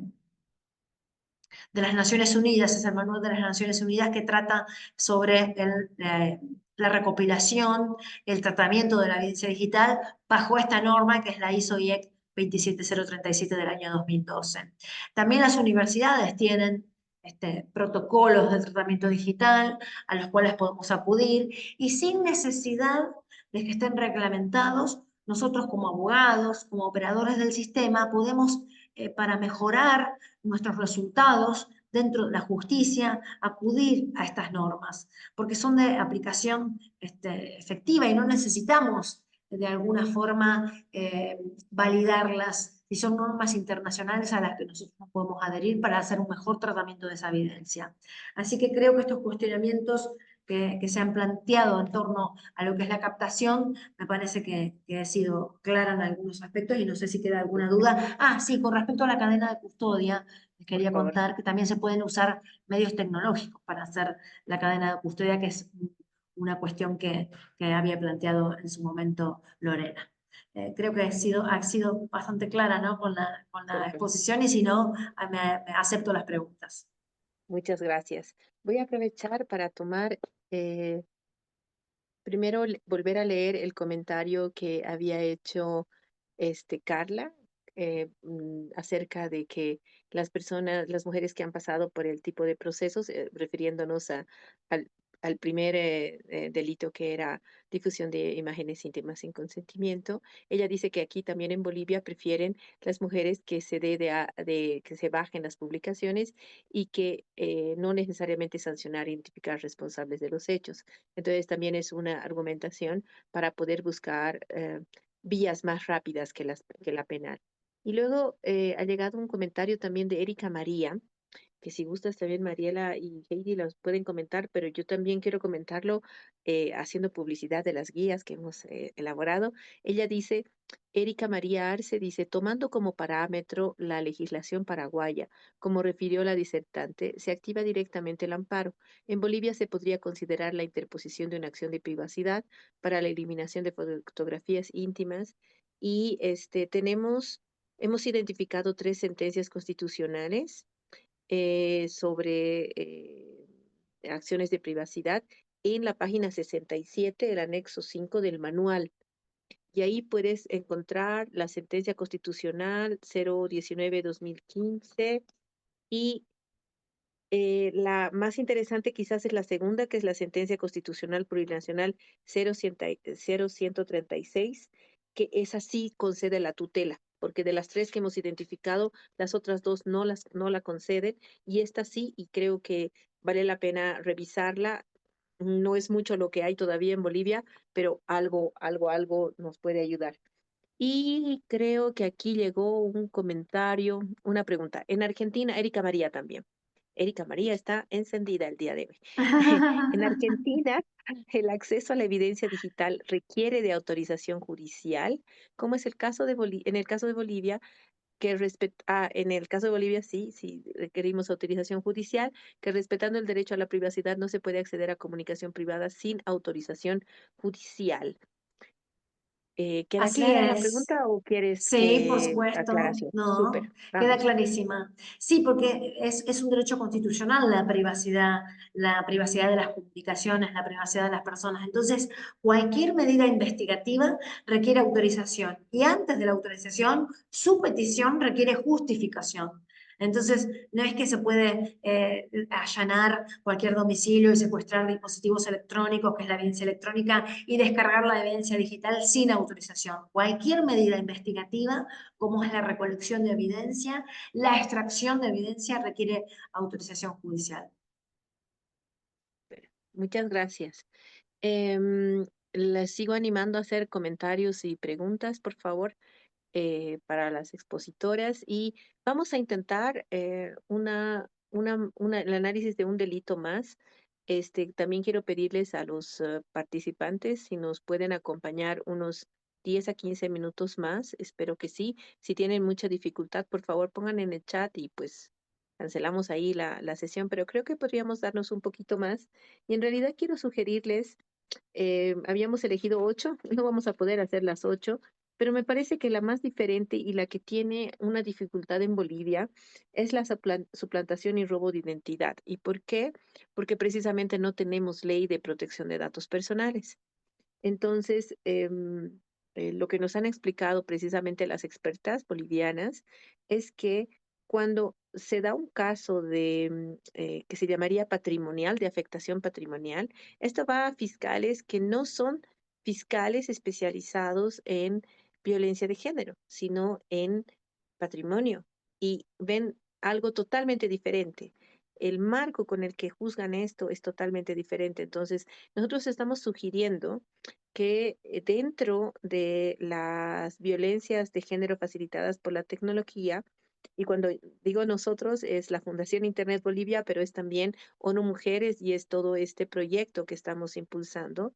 Speaker 5: las Naciones Unidas, es el manual de las Naciones Unidas que trata sobre la recopilación, el tratamiento de la evidencia digital bajo esta norma que es la ISO-IEC 27037 del año 2012. También las universidades tienen protocolos de tratamiento digital a los cuales podemos acudir, y sin necesidad de que estén reglamentados, nosotros como abogados, como operadores del sistema, podemos, para mejorar nuestros resultados dentro de la justicia, acudir a estas normas, porque son de aplicación efectiva y no necesitamos de alguna forma validarlas, y son normas internacionales a las que nosotros nos podemos adherir para hacer un mejor tratamiento de esa evidencia. Así que creo que estos cuestionamientos que se han planteado en torno a lo que es la captación, me parece que he sido clara en algunos aspectos, y no sé si queda alguna duda. Ah, sí, con respecto a la cadena de custodia, les quería
Speaker 4: Por favor.
Speaker 5: contar que también se pueden usar medios tecnológicos para hacer la cadena de custodia, que es una cuestión que había planteado en su momento Lorena. Creo que ha sido bastante clara, ¿no?, con la
Speaker 4: Súper.
Speaker 5: exposición, y si no, me acepto las preguntas.
Speaker 4: Muchas gracias. Voy a aprovechar para tomar, primero volver a leer el comentario que había hecho Carla acerca de que las personas, las mujeres que han pasado por el tipo de procesos, refiriéndonos al al primer delito, que era difusión de imágenes íntimas sin consentimiento. Ella dice que aquí también en Bolivia prefieren las mujeres que se que se bajen las publicaciones y que no necesariamente sancionar e identificar responsables de los hechos. Entonces también es una argumentación para poder buscar vías más rápidas que la penal. Y luego ha llegado un comentario también de Erika María, que si gustas también Mariela y Heidi los pueden comentar, pero yo también quiero comentarlo haciendo publicidad de las guías que hemos elaborado. Ella dice, Erika María Arce dice, tomando como parámetro la legislación paraguaya, como refirió la disertante, se activa directamente el amparo. En Bolivia se podría considerar la interposición de una acción de privacidad para la eliminación de fotografías íntimas y hemos identificado 3 sentencias constitucionales sobre acciones de privacidad en la página 67 del anexo 5 del manual. Y ahí puedes encontrar la sentencia constitucional 019-2015 y la más interesante quizás es la segunda, que es la sentencia constitucional plurinacional 0136, que esa sí concede la tutela, porque de las 3 que hemos identificado, las otras 2 no la conceden, y esta sí, y creo que vale la pena revisarla. No es mucho lo que hay todavía en Bolivia, pero algo nos puede ayudar. Y creo que aquí llegó un comentario, una pregunta. En Argentina, Erika María también. Erika María está encendida el día de hoy. En Argentina, el acceso a la evidencia digital requiere de autorización judicial, como es el caso de en el caso de Bolivia, en el caso de Bolivia sí requerimos autorización judicial, que respetando el derecho a la privacidad no se puede acceder a comunicación privada sin autorización judicial. ¿Queda
Speaker 5: Así
Speaker 4: clara la
Speaker 5: es.
Speaker 4: pregunta o quieres
Speaker 5: Sí, por
Speaker 4: que
Speaker 5: supuesto,
Speaker 4: aclaración? Súper,
Speaker 5: no, queda
Speaker 4: vamos.
Speaker 5: clarísima. Sí, porque es un derecho constitucional la privacidad de las comunicaciones, la privacidad de las personas. Entonces, cualquier medida investigativa requiere autorización y antes de la autorización, su petición requiere justificación. Entonces, no es que se puede allanar cualquier domicilio y secuestrar dispositivos electrónicos, que es la evidencia electrónica, y descargar la evidencia digital sin autorización. Cualquier medida investigativa, como es la recolección de evidencia, la extracción de evidencia, requiere autorización judicial.
Speaker 4: Muchas gracias. Les sigo animando a hacer comentarios y preguntas, por favor, para las expositoras, y vamos a intentar el análisis de un delito más. También quiero pedirles a los participantes si nos pueden acompañar unos 10 a 15 minutos más. Espero que sí. Si tienen mucha dificultad, por favor, pongan en el chat y pues cancelamos ahí la sesión, pero creo que podríamos darnos un poquito más. Y en realidad quiero sugerirles, habíamos elegido 8, no vamos a poder hacer las 8, pero me parece que la más diferente y la que tiene una dificultad en Bolivia es la suplantación y robo de identidad. ¿Y por qué? Porque precisamente no tenemos ley de protección de datos personales. Entonces, lo que nos han explicado precisamente las expertas bolivianas es que cuando se da un caso que se llamaría patrimonial, de afectación patrimonial, esto va a fiscales que no son fiscales especializados en violencia de género, sino en patrimonio, y ven algo totalmente diferente. El marco con el que juzgan esto es totalmente diferente. Entonces, nosotros estamos sugiriendo que dentro de las violencias de género facilitadas por la tecnología, y cuando digo nosotros es la Fundación Internet Bolivia, pero es también ONU Mujeres y es todo este proyecto que estamos impulsando,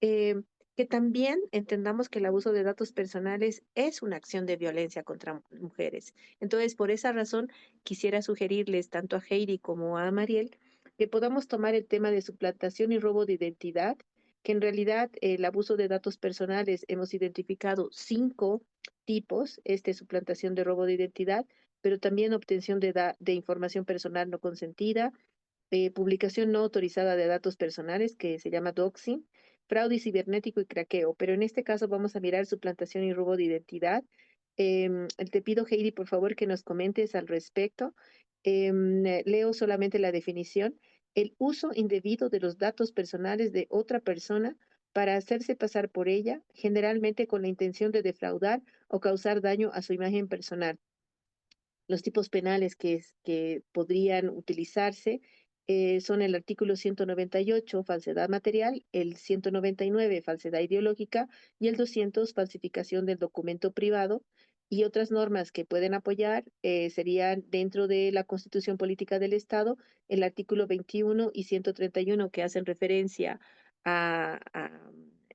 Speaker 4: eh, que también entendamos que el abuso de datos personales es una acción de violencia contra mujeres. Entonces, por esa razón, quisiera sugerirles tanto a Heidi como a Mariel que podamos tomar el tema de suplantación y robo de identidad, que en realidad el abuso de datos personales hemos identificado 5 tipos, suplantación de robo de identidad, pero también obtención de información personal no consentida, publicación no autorizada de datos personales, que se llama doxing, fraude cibernético y craqueo. Pero en este caso vamos a mirar suplantación y robo de identidad. Te pido, Heidi, por favor, que nos comentes al respecto. Leo solamente la definición. el uso indebido de los datos personales de otra persona para hacerse pasar por ella, generalmente con la intención de defraudar o causar daño a su imagen personal. Los tipos penales que podrían utilizarse son el artículo 198, falsedad material, el 199, falsedad ideológica, y el 200, falsificación del documento privado. Y otras normas que pueden apoyar serían dentro de la Constitución Política del Estado, el artículo 21 y 131, que hacen referencia a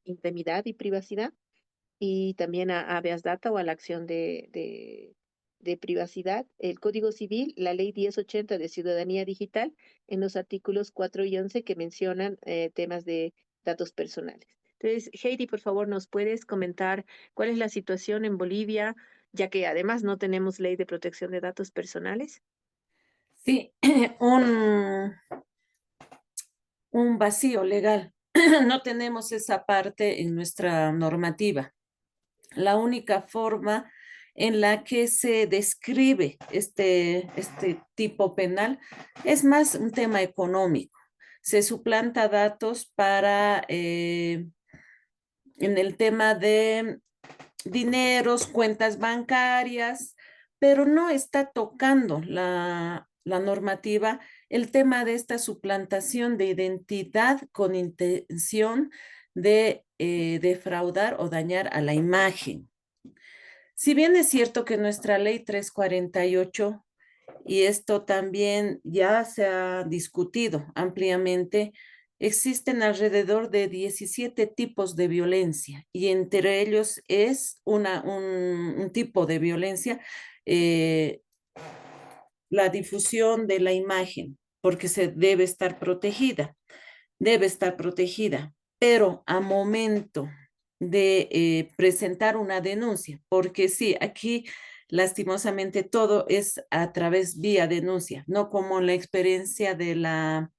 Speaker 4: intimidad y privacidad, y también a habeas data o a la acción de privacidad, el Código Civil, la Ley 1080 de Ciudadanía Digital, en los artículos 4 y 11 que mencionan temas de datos personales. Entonces, Heidi, por favor, ¿nos puedes comentar cuál es la situación en Bolivia, ya que además no tenemos ley de protección de datos personales?
Speaker 3: Sí, un vacío legal. No tenemos esa parte en nuestra normativa. La única forma en la que se describe este tipo penal es más un tema económico. Se suplanta datos para, en el tema de dineros, cuentas bancarias, pero no está tocando la normativa el tema de esta suplantación de identidad con intención de defraudar o dañar a la imagen. Si bien es cierto que nuestra ley 348, y esto también ya se ha discutido ampliamente, existen alrededor de 17 tipos de violencia y entre ellos es un tipo de violencia, eh, la difusión de la imagen, porque se debe estar protegida, pero a momento de presentar una denuncia, porque sí, aquí lastimosamente todo es a través vía denuncia, no como la experiencia de la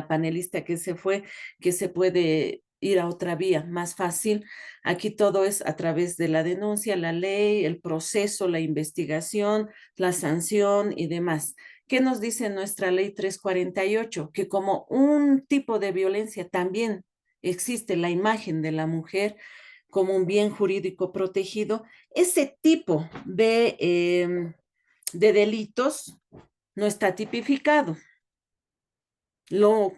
Speaker 3: panelista que se fue, que se puede ir a otra vía más fácil. Aquí todo es a través de la denuncia, la ley, el proceso, la investigación, la sanción y demás. ¿Qué nos dice nuestra ley 348? Que como un tipo de violencia también existe la imagen de la mujer como un bien jurídico protegido, ese tipo de delitos no está tipificado.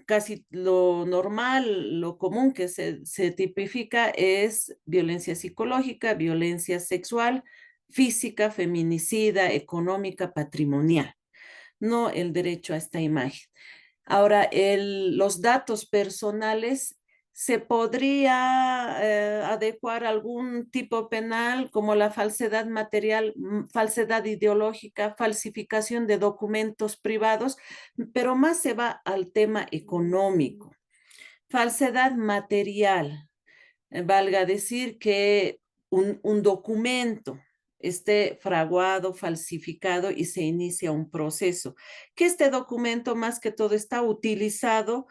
Speaker 3: Casi lo normal, lo común que se tipifica es violencia psicológica, violencia sexual, física, feminicida, económica, patrimonial, no el derecho a esta imagen. Ahora, los datos personales se podría adecuar a algún tipo penal como la falsedad material, falsedad ideológica, falsificación de documentos privados, pero más se va al tema económico. Falsedad material, valga decir que un documento esté fraguado, falsificado y se inicia un proceso. Que este documento más que todo está utilizado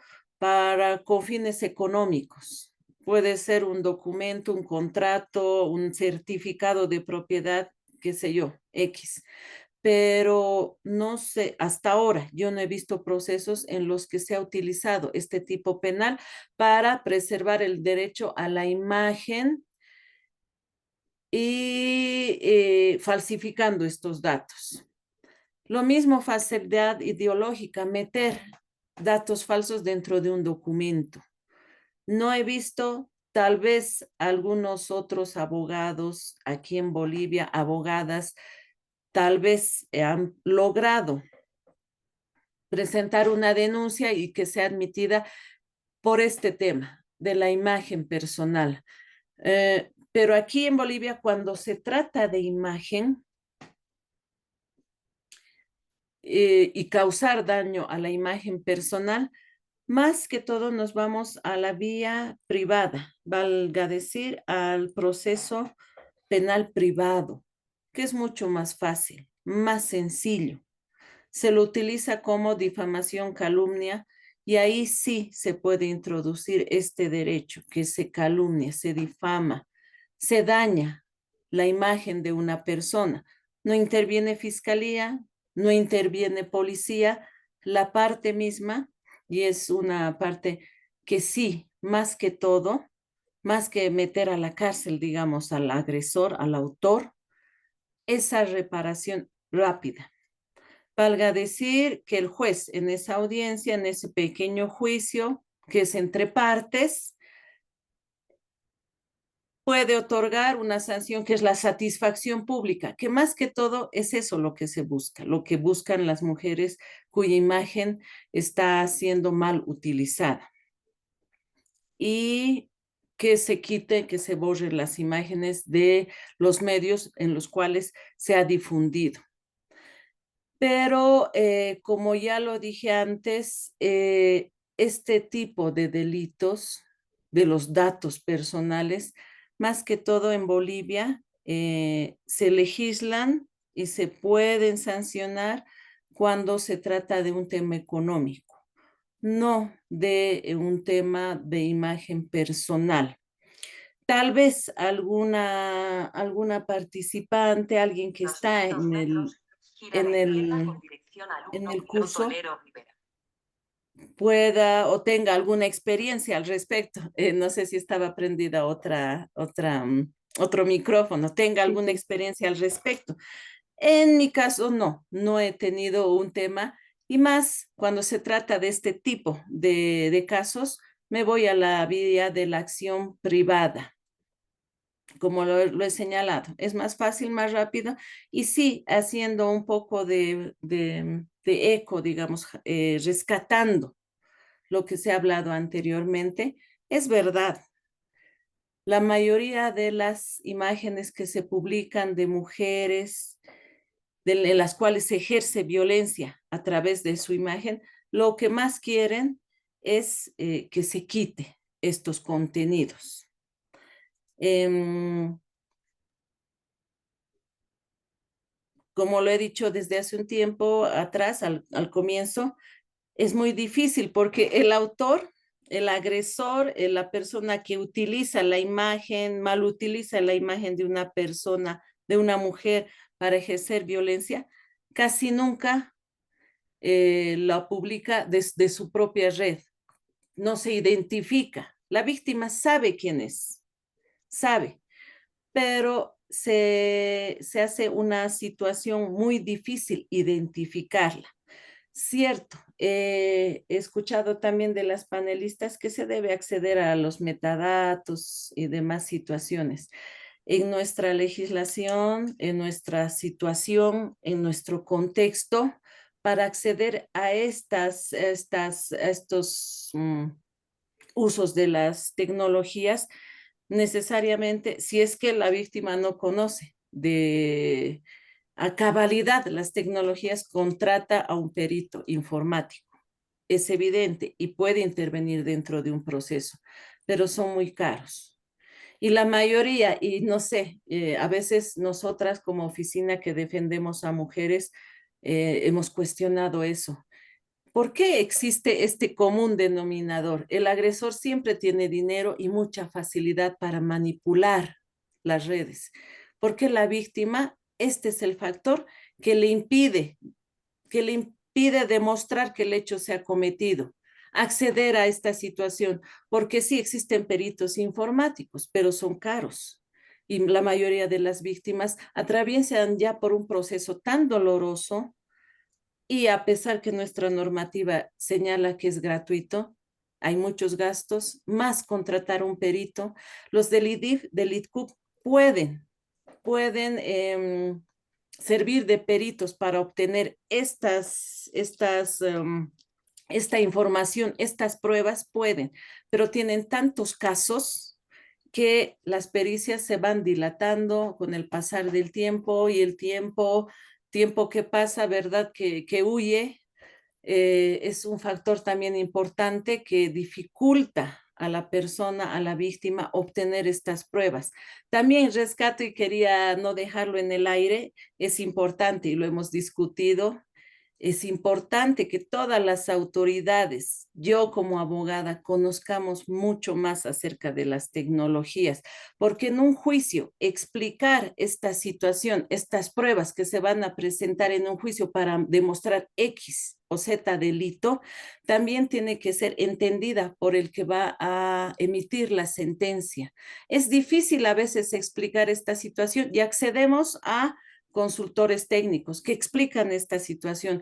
Speaker 3: con fines económicos. Puede ser un documento, un contrato, un certificado de propiedad, qué sé yo, X. Pero no sé, hasta ahora yo no he visto procesos en los que se ha utilizado este tipo penal para preservar el derecho a la imagen y falsificando estos datos. Lo mismo falsedad ideológica, meter datos falsos dentro de un documento. No he visto, tal vez algunos otros abogados aquí en Bolivia, abogadas, tal vez han logrado presentar una denuncia y que sea admitida por este tema de la imagen personal. Pero aquí en Bolivia, cuando se trata de imagen y causar daño a la imagen personal, más que todo nos vamos a la vía privada, valga decir, al proceso penal privado, que es mucho más fácil, más sencillo. Se lo utiliza como difamación, calumnia, y ahí sí se puede introducir este derecho, que se calumnia, se difama, se daña la imagen de una persona. No interviene fiscalía, no interviene policía, la parte misma, y es una parte que sí, más que todo, más que meter a la cárcel, digamos, al agresor, al autor, esa reparación rápida. Valga decir que el juez en esa audiencia, en ese pequeño juicio, que es entre partes, puede otorgar una sanción que es la satisfacción pública, que más que todo es eso lo que se busca, lo que buscan las mujeres cuya imagen está siendo mal utilizada. Y que se quite, que se borren las imágenes de los medios en los cuales se ha difundido. Pero como ya lo dije antes, este tipo de delitos de los datos personales, más que todo en Bolivia, se legislan y se pueden sancionar cuando se trata de un tema económico, no de un tema de imagen personal. Tal vez alguna participante, alguien que está en el, en el curso pueda o tenga alguna experiencia al respecto. No sé si estaba prendida otro micrófono, tenga
Speaker 1: Sí,
Speaker 3: alguna
Speaker 1: sí.
Speaker 3: experiencia al respecto. En mi caso, no he tenido un tema y más cuando se trata de este tipo de casos, me voy a la vía de la acción privada, como lo he señalado. Es más fácil, más rápido y sí, haciendo un poco de eco, digamos, rescatando lo que se ha hablado anteriormente, es verdad. La mayoría de las imágenes que se publican de mujeres en las cuales se ejerce violencia a través de su imagen, lo que más quieren es que se quite estos contenidos. Como lo he dicho desde hace un tiempo atrás, al comienzo, es muy difícil porque el autor, el agresor, la persona que utiliza la imagen, mal utiliza la imagen de una persona, de una mujer para ejercer violencia, casi nunca la publica desde su propia red. No se identifica. La víctima sabe quién es, sabe, pero se hace una situación muy difícil identificarla. Cierto, he escuchado también de las panelistas que se debe acceder a los metadatos y demás situaciones. En nuestra legislación, en nuestra situación, en nuestro contexto, para acceder a estos usos de las tecnologías, necesariamente, si es que la víctima no conoce a cabalidad las tecnologías, contrata a un perito informático. Es evidente y puede intervenir dentro de un proceso, pero son muy caros. Y la mayoría, y no sé, a veces nosotras como oficina que defendemos a mujeres, hemos cuestionado eso. ¿Por qué existe este común denominador? El agresor siempre tiene dinero y mucha facilidad para manipular las redes. Porque la víctima, este es el factor que le impide demostrar que el hecho se ha cometido, acceder a esta situación, porque sí existen peritos informáticos, pero son caros. Y la mayoría de las víctimas atraviesan ya por un proceso tan doloroso y a pesar que nuestra normativa señala que es gratuito, hay muchos gastos, más contratar un perito. Los del IDIF, del ITCUP, pueden servir de peritos para obtener esta información, estas pruebas, pueden, pero tienen tantos casos que las pericias se van dilatando con el pasar del tiempo y el tiempo que pasa, ¿verdad? Que huye, es un factor también importante que dificulta a la persona, a la víctima, obtener estas pruebas. También rescato y quería no dejarlo en el aire, es importante y lo hemos discutido, Es importante que todas las autoridades, yo como abogada, conozcamos mucho más acerca de las tecnologías, porque en un juicio explicar esta situación, estas pruebas que se van a presentar en un juicio para demostrar X o Z delito, también tiene que ser entendida por el que va a emitir la sentencia. Es difícil a veces explicar esta situación y accedemos a consultores técnicos que explican esta situación,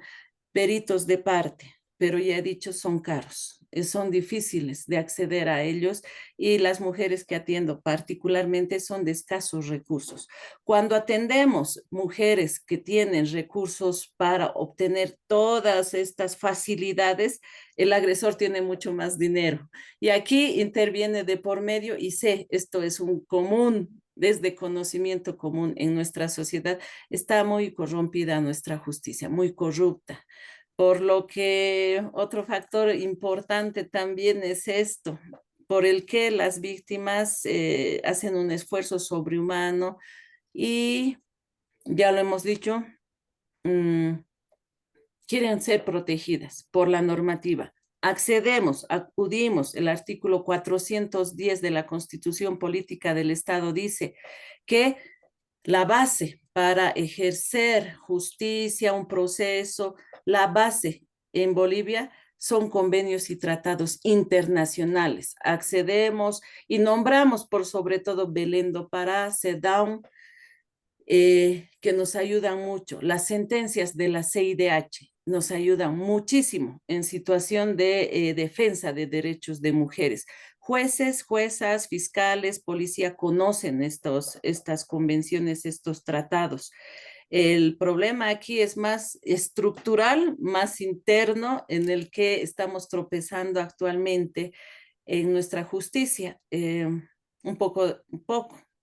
Speaker 3: peritos de parte, pero ya he dicho, son caros, son difíciles de acceder a ellos y las mujeres que atiendo particularmente son de escasos recursos. Cuando atendemos mujeres que tienen recursos para obtener todas estas facilidades, el agresor tiene mucho más dinero. Y aquí interviene de por medio, y sé, esto es un común, desde conocimiento común en nuestra sociedad, está muy corrompida nuestra justicia, muy corrupta. Por lo que otro factor importante también es esto, por el que las víctimas hacen un esfuerzo sobrehumano y, ya lo hemos dicho, quieren ser protegidas por la normativa. Acudimos, el artículo 410 de la Constitución Política del Estado dice que la base para ejercer justicia, un proceso, la base en Bolivia son convenios y tratados internacionales. Accedemos y nombramos por sobre todo Belén do Pará, CEDAW, que nos ayudan mucho. Las sentencias de la CIDH nos ayudan muchísimo en situación de defensa de derechos de mujeres. Jueces, juezas, fiscales, policía conocen estas convenciones, estos tratados. El problema aquí es más estructural, más interno, en el que estamos tropezando actualmente en nuestra justicia. Un poco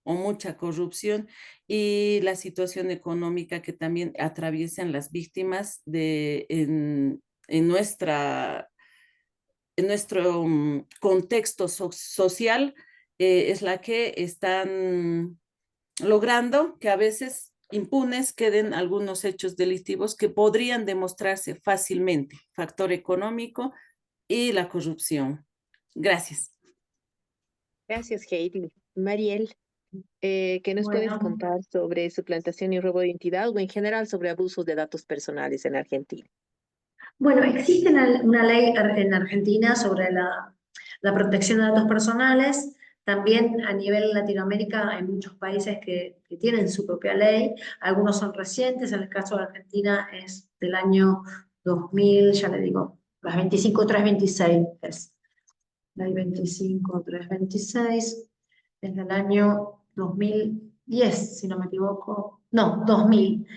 Speaker 3: o mucha corrupción y la situación económica que también atraviesan las víctimas en nuestro contexto social, es la que están logrando que a veces impunes queden algunos hechos delictivos que podrían demostrarse fácilmente, factor económico y la corrupción. Gracias.
Speaker 4: Gracias, Heidi. Mariel, ¿qué nos puedes
Speaker 5: Bueno,
Speaker 4: contar sobre suplantación y robo de identidad o en general sobre abusos de datos personales en Argentina?
Speaker 5: bueno, existe una ley en Argentina sobre la protección de datos personales. También a nivel Latinoamérica hay muchos países que tienen su propia ley. Algunos son recientes, en el caso de Argentina es del año 2000, ya le digo, las 25326 es. Ley 25326 es del año 2010, si no me equivoco. No, 2000.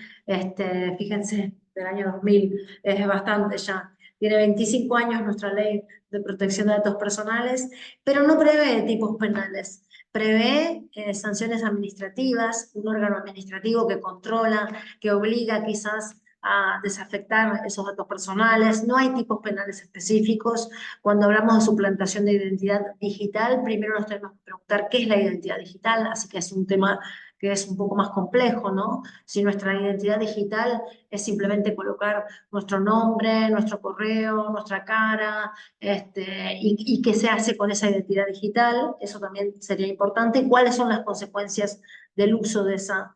Speaker 5: Fíjense, del año 2000. Es bastante ya. Tiene 25 años nuestra ley de protección de datos personales, pero no prevé tipos penales. Prevé sanciones administrativas, un órgano administrativo que controla, que obliga quizás a desafectar esos datos personales. No hay tipos penales específicos. Cuando hablamos de suplantación de identidad digital, primero nos tenemos que preguntar qué es la identidad digital, así que es un tema que es un poco más complejo, ¿no? Si nuestra identidad digital es simplemente colocar nuestro nombre, nuestro correo, nuestra cara, y qué se hace con esa identidad digital, eso también sería importante. ¿Cuáles son las consecuencias del uso de esa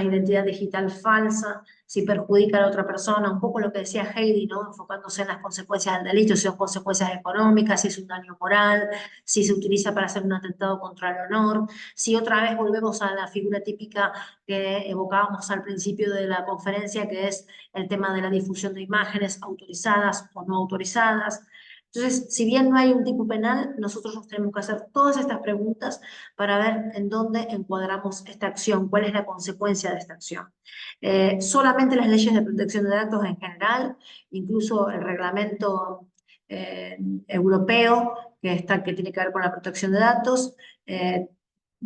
Speaker 5: identidad digital falsa? Si perjudica a la otra persona, un poco lo que decía Heidi, ¿no? Enfocándose en las consecuencias del delito, si son consecuencias económicas, si es un daño moral, si se utiliza para hacer un atentado contra el honor, si otra vez volvemos a la figura típica que evocábamos al principio de la conferencia, que es el tema de la difusión de imágenes autorizadas o no autorizadas. Entonces, si bien no hay un tipo penal, nosotros nos tenemos que hacer todas estas preguntas para ver en dónde encuadramos esta acción, cuál es la consecuencia de esta acción. Solamente las leyes de protección de datos en general, incluso el reglamento europeo que tiene que ver con la protección de datos,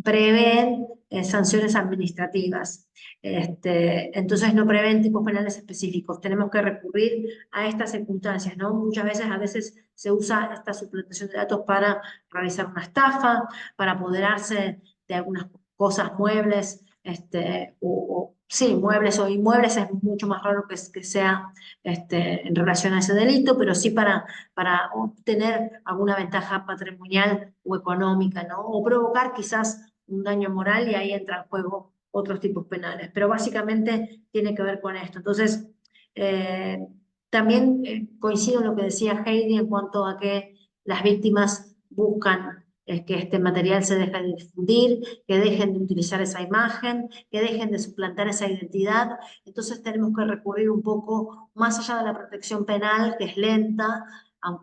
Speaker 5: prevén sanciones administrativas. Entonces no prevén tipos penales específicos. Tenemos que recurrir a estas circunstancias, ¿no? Muchas veces, a veces se usa esta suplantación de datos para realizar una estafa, para apoderarse de algunas cosas, muebles, o Sí, muebles o inmuebles es mucho más raro que sea en relación a ese delito, pero sí para obtener alguna ventaja patrimonial o económica, ¿no? O provocar quizás un daño moral y ahí entra en juego otros tipos penales. Pero básicamente tiene que ver con esto. Entonces, eh, también coincido en lo que decía Heidi en cuanto a que las víctimas buscan que este material se deje de difundir, que dejen de utilizar esa imagen, que dejen de suplantar esa identidad. Entonces tenemos que recurrir un poco más allá de la protección penal, que es lenta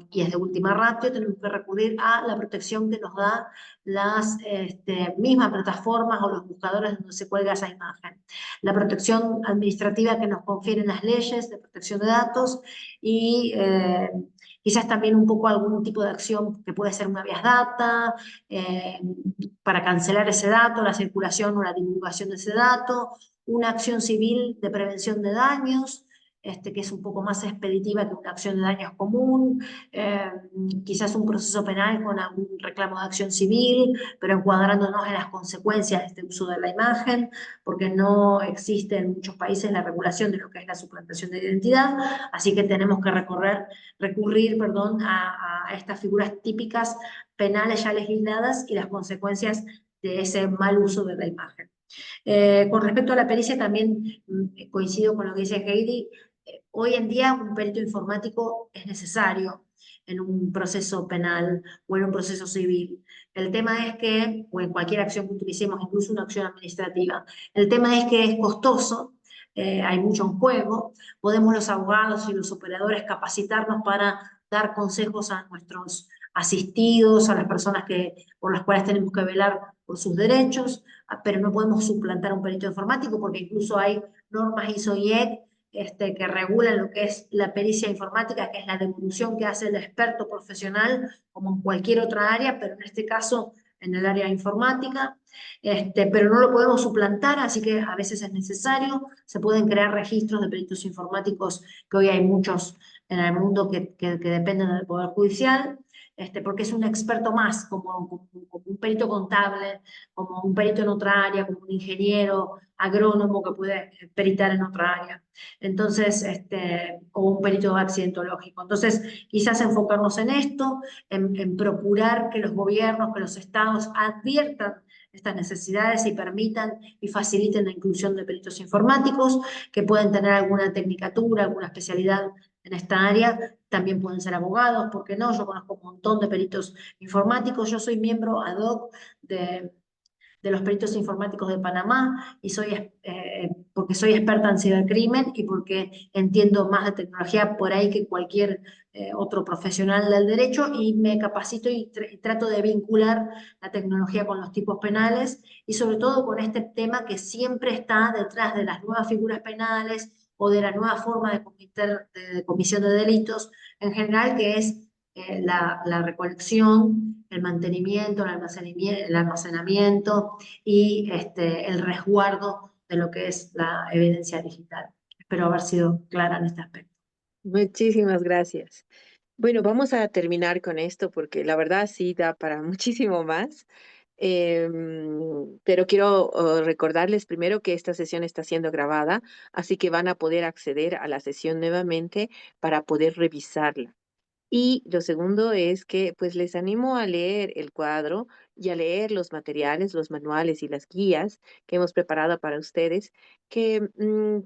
Speaker 5: y es de última ratio, tenemos que recurrir a la protección que nos da las mismas plataformas o los buscadores donde se cuelga esa imagen. La protección administrativa que nos confieren las leyes de protección de datos y quizás también un poco algún tipo de acción que puede ser una vías data, eh, para cancelar ese dato, la circulación o la divulgación de ese dato, una acción civil de prevención de daños, que es un poco más expeditiva que una acción de daños común, eh, quizás un proceso penal con algún reclamo de acción civil, pero encuadrándonos en las consecuencias de este uso de la imagen, porque no existe en muchos países la regulación de lo que es la suplantación de identidad, así que tenemos que recurrir a estas figuras típicas penales ya legisladas y las consecuencias de ese mal uso de la imagen. Con respecto a la pericia, también coincido con lo que dice Heidi. Hoy en día un perito informático es necesario en un proceso penal o en un proceso civil. El tema es que, o en cualquier acción que utilicemos, incluso una acción administrativa, el tema es que es costoso, hay mucho en juego, podemos los abogados y los operadores capacitarnos para dar consejos a nuestros asistidos, a las personas por las cuales tenemos que velar por sus derechos, pero no podemos suplantar a un perito informático porque incluso hay normas ISO y EC que regulan lo que es la pericia informática, que es la devolución que hace el experto profesional, como en cualquier otra área, pero en este caso en el área informática, pero no lo podemos suplantar, así que a veces es necesario, se pueden crear registros de peritos informáticos, que hoy hay muchos en el mundo que dependen del Poder Judicial, porque es un experto más, como un perito contable, como un perito en otra área, como un ingeniero agrónomo que puede peritar en otra área. Entonces, o un perito accidentológico. Entonces, quizás enfocarnos en esto, en procurar que los gobiernos, que los estados adviertan estas necesidades y permitan y faciliten la inclusión de peritos informáticos que pueden tener alguna tecnicatura, alguna especialidad en esta área, también pueden ser abogados, ¿por qué no? Yo conozco un montón de peritos informáticos, yo soy miembro ad hoc de los peritos informáticos de Panamá y porque soy experta en cibercrimen y porque entiendo más de tecnología por ahí que cualquier otro profesional del derecho y me capacito y trato de vincular la tecnología con los tipos penales y sobre todo con este tema que siempre está detrás de las nuevas figuras penales o de la nueva forma de comisión de delitos en general, que es la recolección, el mantenimiento, el almacenamiento y el resguardo de lo que es la evidencia digital. Espero haber sido clara en este aspecto.
Speaker 4: Muchísimas gracias. Bueno, vamos a terminar con esto porque la verdad sí da para muchísimo más. Pero quiero recordarles primero que esta sesión está siendo grabada, así que van a poder acceder a la sesión nuevamente para poder revisarla. Y lo segundo es que pues les animo a leer el cuadro y a leer los materiales, los manuales y las guías que hemos preparado para ustedes, que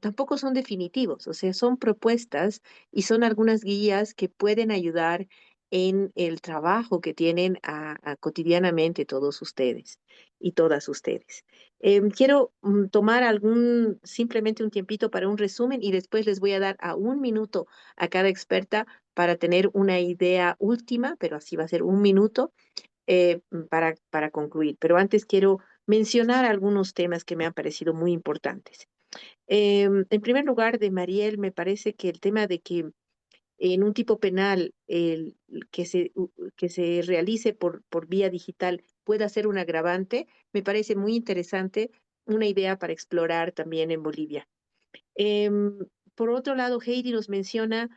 Speaker 4: tampoco son definitivos, o sea, son propuestas y son algunas guías que pueden ayudar en el trabajo que tienen cotidianamente todos ustedes y todas ustedes. Quiero tomar simplemente un tiempito para un resumen y después les voy a dar a 1 minuto a cada experta para tener una idea última, pero así va a ser 1 minuto para concluir. Pero antes quiero mencionar algunos temas que me han parecido muy importantes. En primer lugar, de Mariel, me parece que el tema de que en un tipo penal que se realice por vía digital pueda ser un agravante, me parece muy interesante, una idea para explorar también en Bolivia. Em, por otro lado, Heidi nos menciona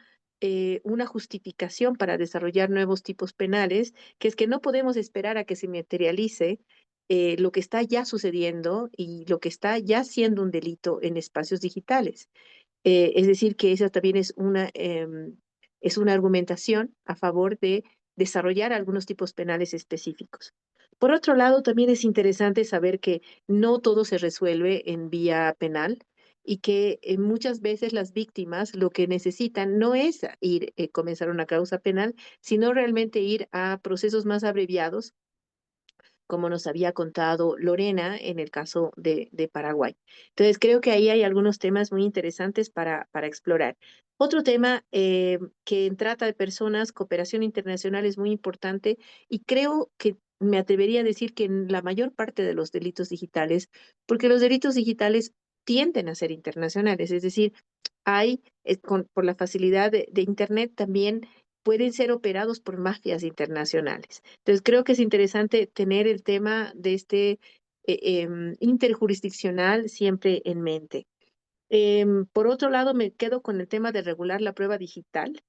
Speaker 4: una justificación para desarrollar nuevos tipos penales, que es que no podemos esperar a que se materialice lo que está ya sucediendo y lo que está ya siendo un delito en espacios digitales. Es decir, que esa también es una argumentación a favor de desarrollar algunos tipos penales específicos. Por otro lado, también es interesante saber que no todo se resuelve en vía penal y que muchas veces las víctimas lo que necesitan no es ir comenzar una causa penal, sino realmente ir a procesos más abreviados, como nos había contado Lorena en el caso de Paraguay. Entonces, creo que ahí hay algunos temas muy interesantes para explorar. Otro tema que trata de personas, cooperación internacional es muy importante y creo que me atrevería a decir que en la mayor parte de los delitos digitales, porque los delitos digitales tienden a ser internacionales, es decir, hay, por la facilidad de Internet, también pueden ser operados por mafias internacionales. Entonces, creo que es interesante tener el tema de este interjurisdiccional siempre en mente. Por otro lado, me quedo con el tema de regular la prueba digital.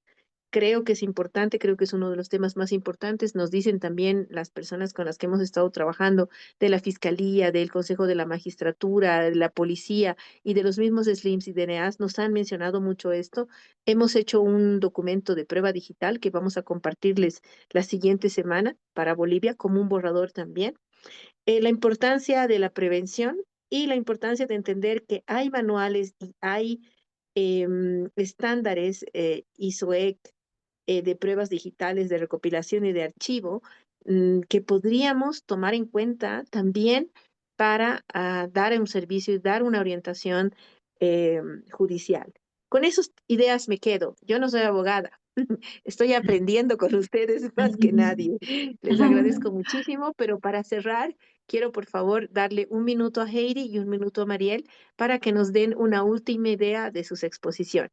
Speaker 4: Creo que es importante, creo que es uno de los temas más importantes. Nos dicen también las personas con las que hemos estado trabajando de la Fiscalía, del Consejo de la Magistratura, de la Policía y de los mismos SLIMs y DNAs, nos han mencionado mucho esto. Hemos hecho un documento de prueba digital que vamos a compartirles la siguiente semana para Bolivia como un borrador también. La importancia de la prevención y la importancia de entender que hay manuales y hay estándares ISOEC de pruebas digitales de recopilación y de archivo que podríamos tomar en cuenta también para dar un servicio y dar una orientación judicial. Con esas ideas me quedo. Yo no soy abogada. Estoy aprendiendo con ustedes más que nadie. Les agradezco muchísimo, pero para cerrar, quiero por favor darle un minuto a Heidi y un minuto a Mariel para que nos den una última idea de sus exposiciones.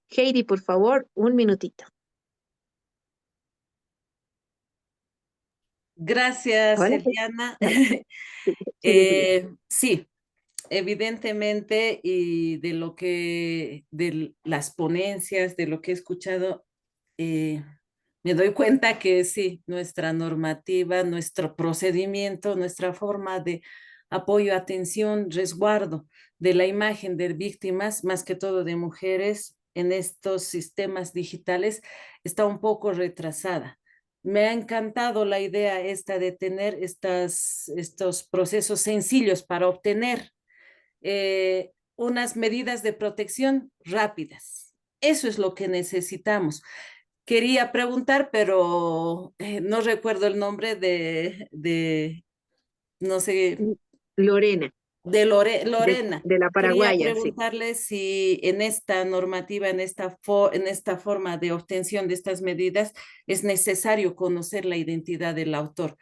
Speaker 4: Heidi, por favor, un minutito.
Speaker 3: Gracias,
Speaker 4: Hola.
Speaker 3: Eliana. Sí, evidentemente, y de las ponencias, de lo que he escuchado, me doy cuenta que sí, nuestra normativa, nuestro procedimiento, nuestra forma de apoyo, atención, resguardo de la imagen de víctimas, más que todo de mujeres en estos sistemas digitales, está un poco retrasada. Me ha encantado la idea esta de tener estos procesos sencillos para obtener unas medidas de protección rápidas. Eso es lo que necesitamos. Quería preguntar, pero no recuerdo el nombre no sé,
Speaker 4: Lorena,
Speaker 3: de Lorena.
Speaker 4: de la
Speaker 3: Quería
Speaker 4: paraguaya, sí.
Speaker 3: preguntarle si en esta normativa, en esta forma de obtención de estas medidas, es necesario conocer la identidad del autor.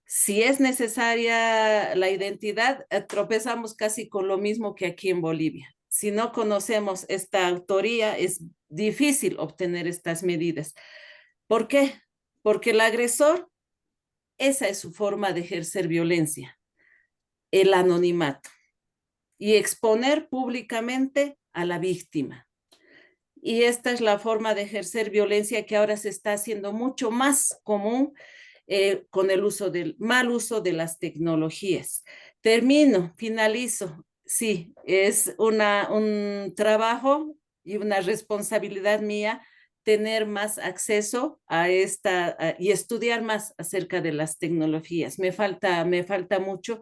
Speaker 3: Si es necesaria la identidad, tropezamos casi con lo mismo que aquí en Bolivia. Si no conocemos esta autoría, es difícil obtener estas medidas. ¿Por qué? Porque el agresor, esa es su forma de ejercer violencia, el anonimato y exponer públicamente a la víctima. Y esta es la forma de ejercer violencia que ahora se está haciendo mucho más común con el mal uso de las tecnologías. Finalizo. Sí, es un trabajo y una responsabilidad mía tener más acceso y estudiar más acerca de las tecnologías. Me falta mucho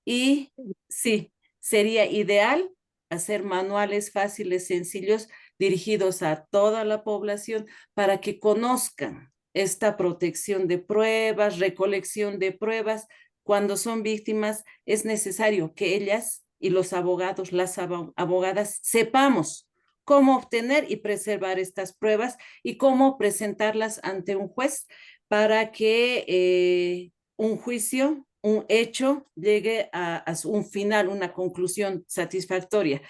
Speaker 3: y sí, sería ideal hacer manuales fáciles, sencillos, dirigidos a toda la población para que conozcan esta protección de pruebas, recolección de pruebas. Cuando son víctimas, es necesario que ellas y los abogados, las abogadas, sepamos cómo obtener y preservar estas pruebas y cómo presentarlas ante un juez para que un juicio, un hecho, llegue a un final, una conclusión satisfactoria.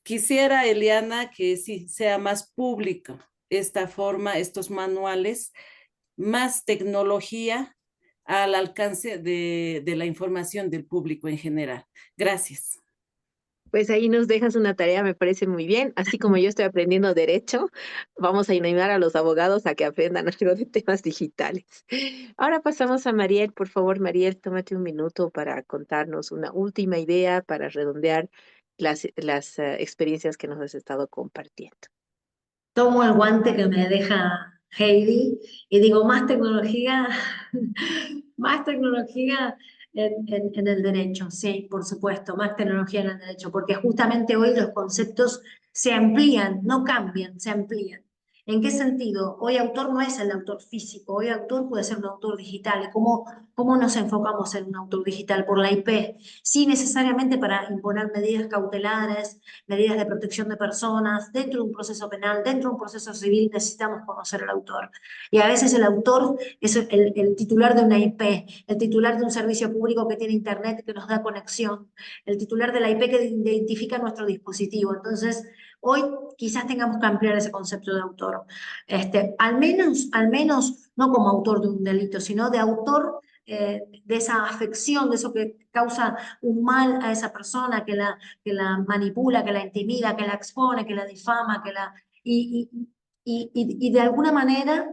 Speaker 3: Quisiera, Eliana, que sí sea más público esta forma, estos manuales, más tecnología al alcance de la información del público en general. Gracias.
Speaker 4: Pues ahí nos dejas una tarea, me parece muy bien. Así como yo estoy aprendiendo derecho, vamos a animar a los abogados a que aprendan algo de temas digitales. Ahora pasamos a Mariel. Por favor, Mariel, tómate un minuto para contarnos una última idea para redondear las experiencias que nos has estado compartiendo.
Speaker 5: Tomo el guante que me deja Heidi y digo, más tecnología en el derecho, sí, por supuesto, más tecnología en el derecho, porque justamente hoy los conceptos se amplían, no cambian, se amplían. ¿En qué sentido? Hoy autor no es el autor físico, hoy autor puede ser un autor digital. ¿Y cómo nos enfocamos en un autor digital? Por la IP, sí necesariamente para imponer medidas cautelares, medidas de protección de personas, dentro de un proceso penal, dentro de un proceso civil, necesitamos conocer al autor. Y a veces el autor es el titular de una IP, el titular de un servicio público que tiene internet, que nos da conexión, el titular de la IP que identifica nuestro dispositivo. Entonces, hoy quizás tengamos que ampliar ese concepto de autor. Al menos, no como autor de un delito, sino de autor de esa afección, de eso que causa un mal a esa persona, que la manipula, que la intimida, que la expone, que la difama, y de alguna manera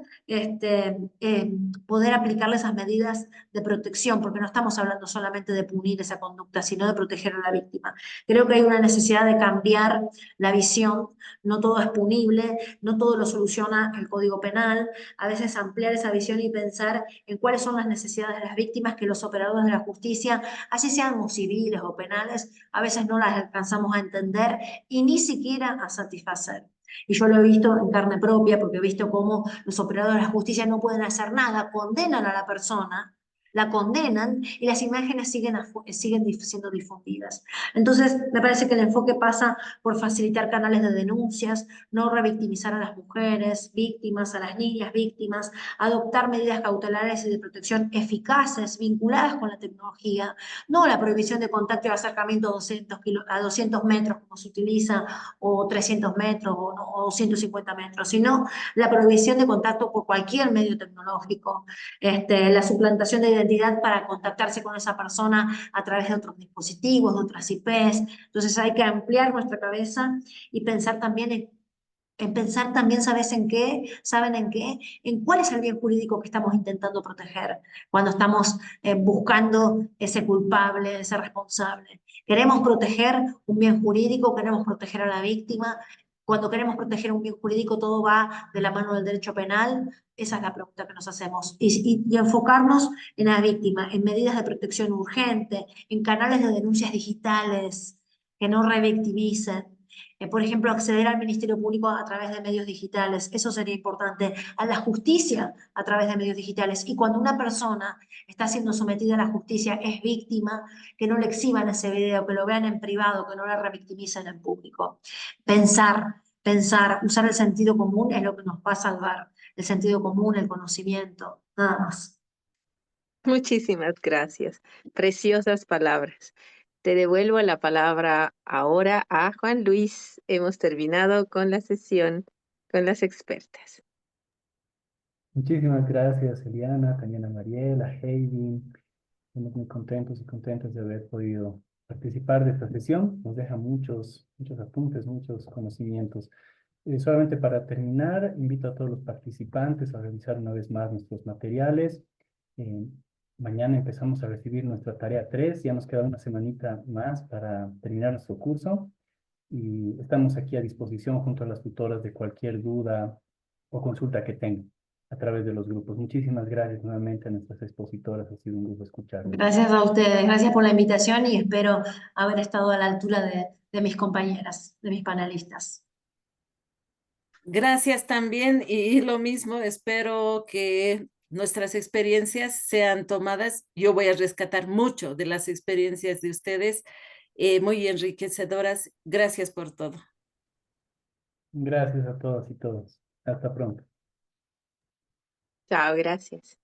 Speaker 5: poder aplicarle esas medidas de protección, porque no estamos hablando solamente de punir esa conducta, sino de proteger a la víctima. Creo que hay una necesidad de cambiar la visión, no todo es punible, no todo lo soluciona el Código Penal, a veces ampliar esa visión y pensar en cuáles son las necesidades de las víctimas que los operadores de la justicia, así sean civiles o penales, a veces no las alcanzamos a entender y ni siquiera a satisfacer. Y yo lo he visto en carne propia, porque he visto cómo los operadores de la justicia no pueden hacer nada, condenan a la persona, la condenan y las imágenes siguen siendo difundidas. Entonces, me parece que el enfoque pasa por facilitar canales de denuncias, no revictimizar a las mujeres víctimas, a las niñas víctimas, adoptar medidas cautelares y de protección eficaces vinculadas con la tecnología, no la prohibición de contacto y acercamiento a 200 metros como se utiliza, o 300 metros o 150 metros, sino la prohibición de contacto por cualquier medio tecnológico, la suplantación de identidad para contactarse con esa persona a través de otros dispositivos, de otras IPs. Entonces hay que ampliar nuestra cabeza y pensar también en pensar también, ¿sabes en qué? ¿Saben en qué? En cuál es el bien jurídico que estamos intentando proteger cuando estamos buscando ese culpable, ese responsable. ¿Queremos proteger un bien jurídico? ¿Queremos proteger a la víctima? Cuando queremos proteger un bien jurídico, todo va de la mano del derecho penal. Esa es la pregunta que nos hacemos. Y enfocarnos en la víctima, en medidas de protección urgente, en canales de denuncias digitales que no revictimicen. Por ejemplo, acceder al Ministerio Público a través de medios digitales, eso sería importante, a la justicia a través de medios digitales. Y cuando una persona está siendo sometida a la justicia, es víctima, que no le exhiban ese video, que lo vean en privado, que no la revictimicen en público. Pensar, usar el sentido común es lo que nos va a salvar. El sentido común, el conocimiento, nada más.
Speaker 4: Muchísimas gracias. Preciosas palabras. Te devuelvo la palabra ahora a Juan Luis. Hemos terminado con la sesión con las expertas.
Speaker 2: Muchísimas gracias, Eliana, también a Mariela, a Heidi. Estamos muy contentos y contentas de haber podido participar de esta sesión. Nos deja muchos apuntes, muchos conocimientos. Solamente para terminar, invito a todos los participantes a revisar una vez más nuestros materiales. Eh, Mañana empezamos a recibir nuestra tarea 3. Ya nos queda una semanita más para terminar nuestro curso. Y estamos aquí a disposición junto a las tutoras de cualquier duda o consulta que tengan a través de los grupos. Muchísimas gracias nuevamente a nuestras expositoras. Ha sido un gusto escucharlas.
Speaker 5: Gracias a ustedes, gracias por la invitación y espero haber estado a la altura de mis compañeras, de mis panelistas.
Speaker 3: Gracias también y lo mismo, espero que nuestras experiencias sean tomadas. Yo voy a rescatar mucho de las experiencias de ustedes, muy enriquecedoras. Gracias por todo.
Speaker 2: Gracias a todas y todos. Hasta pronto.
Speaker 4: Chao, gracias.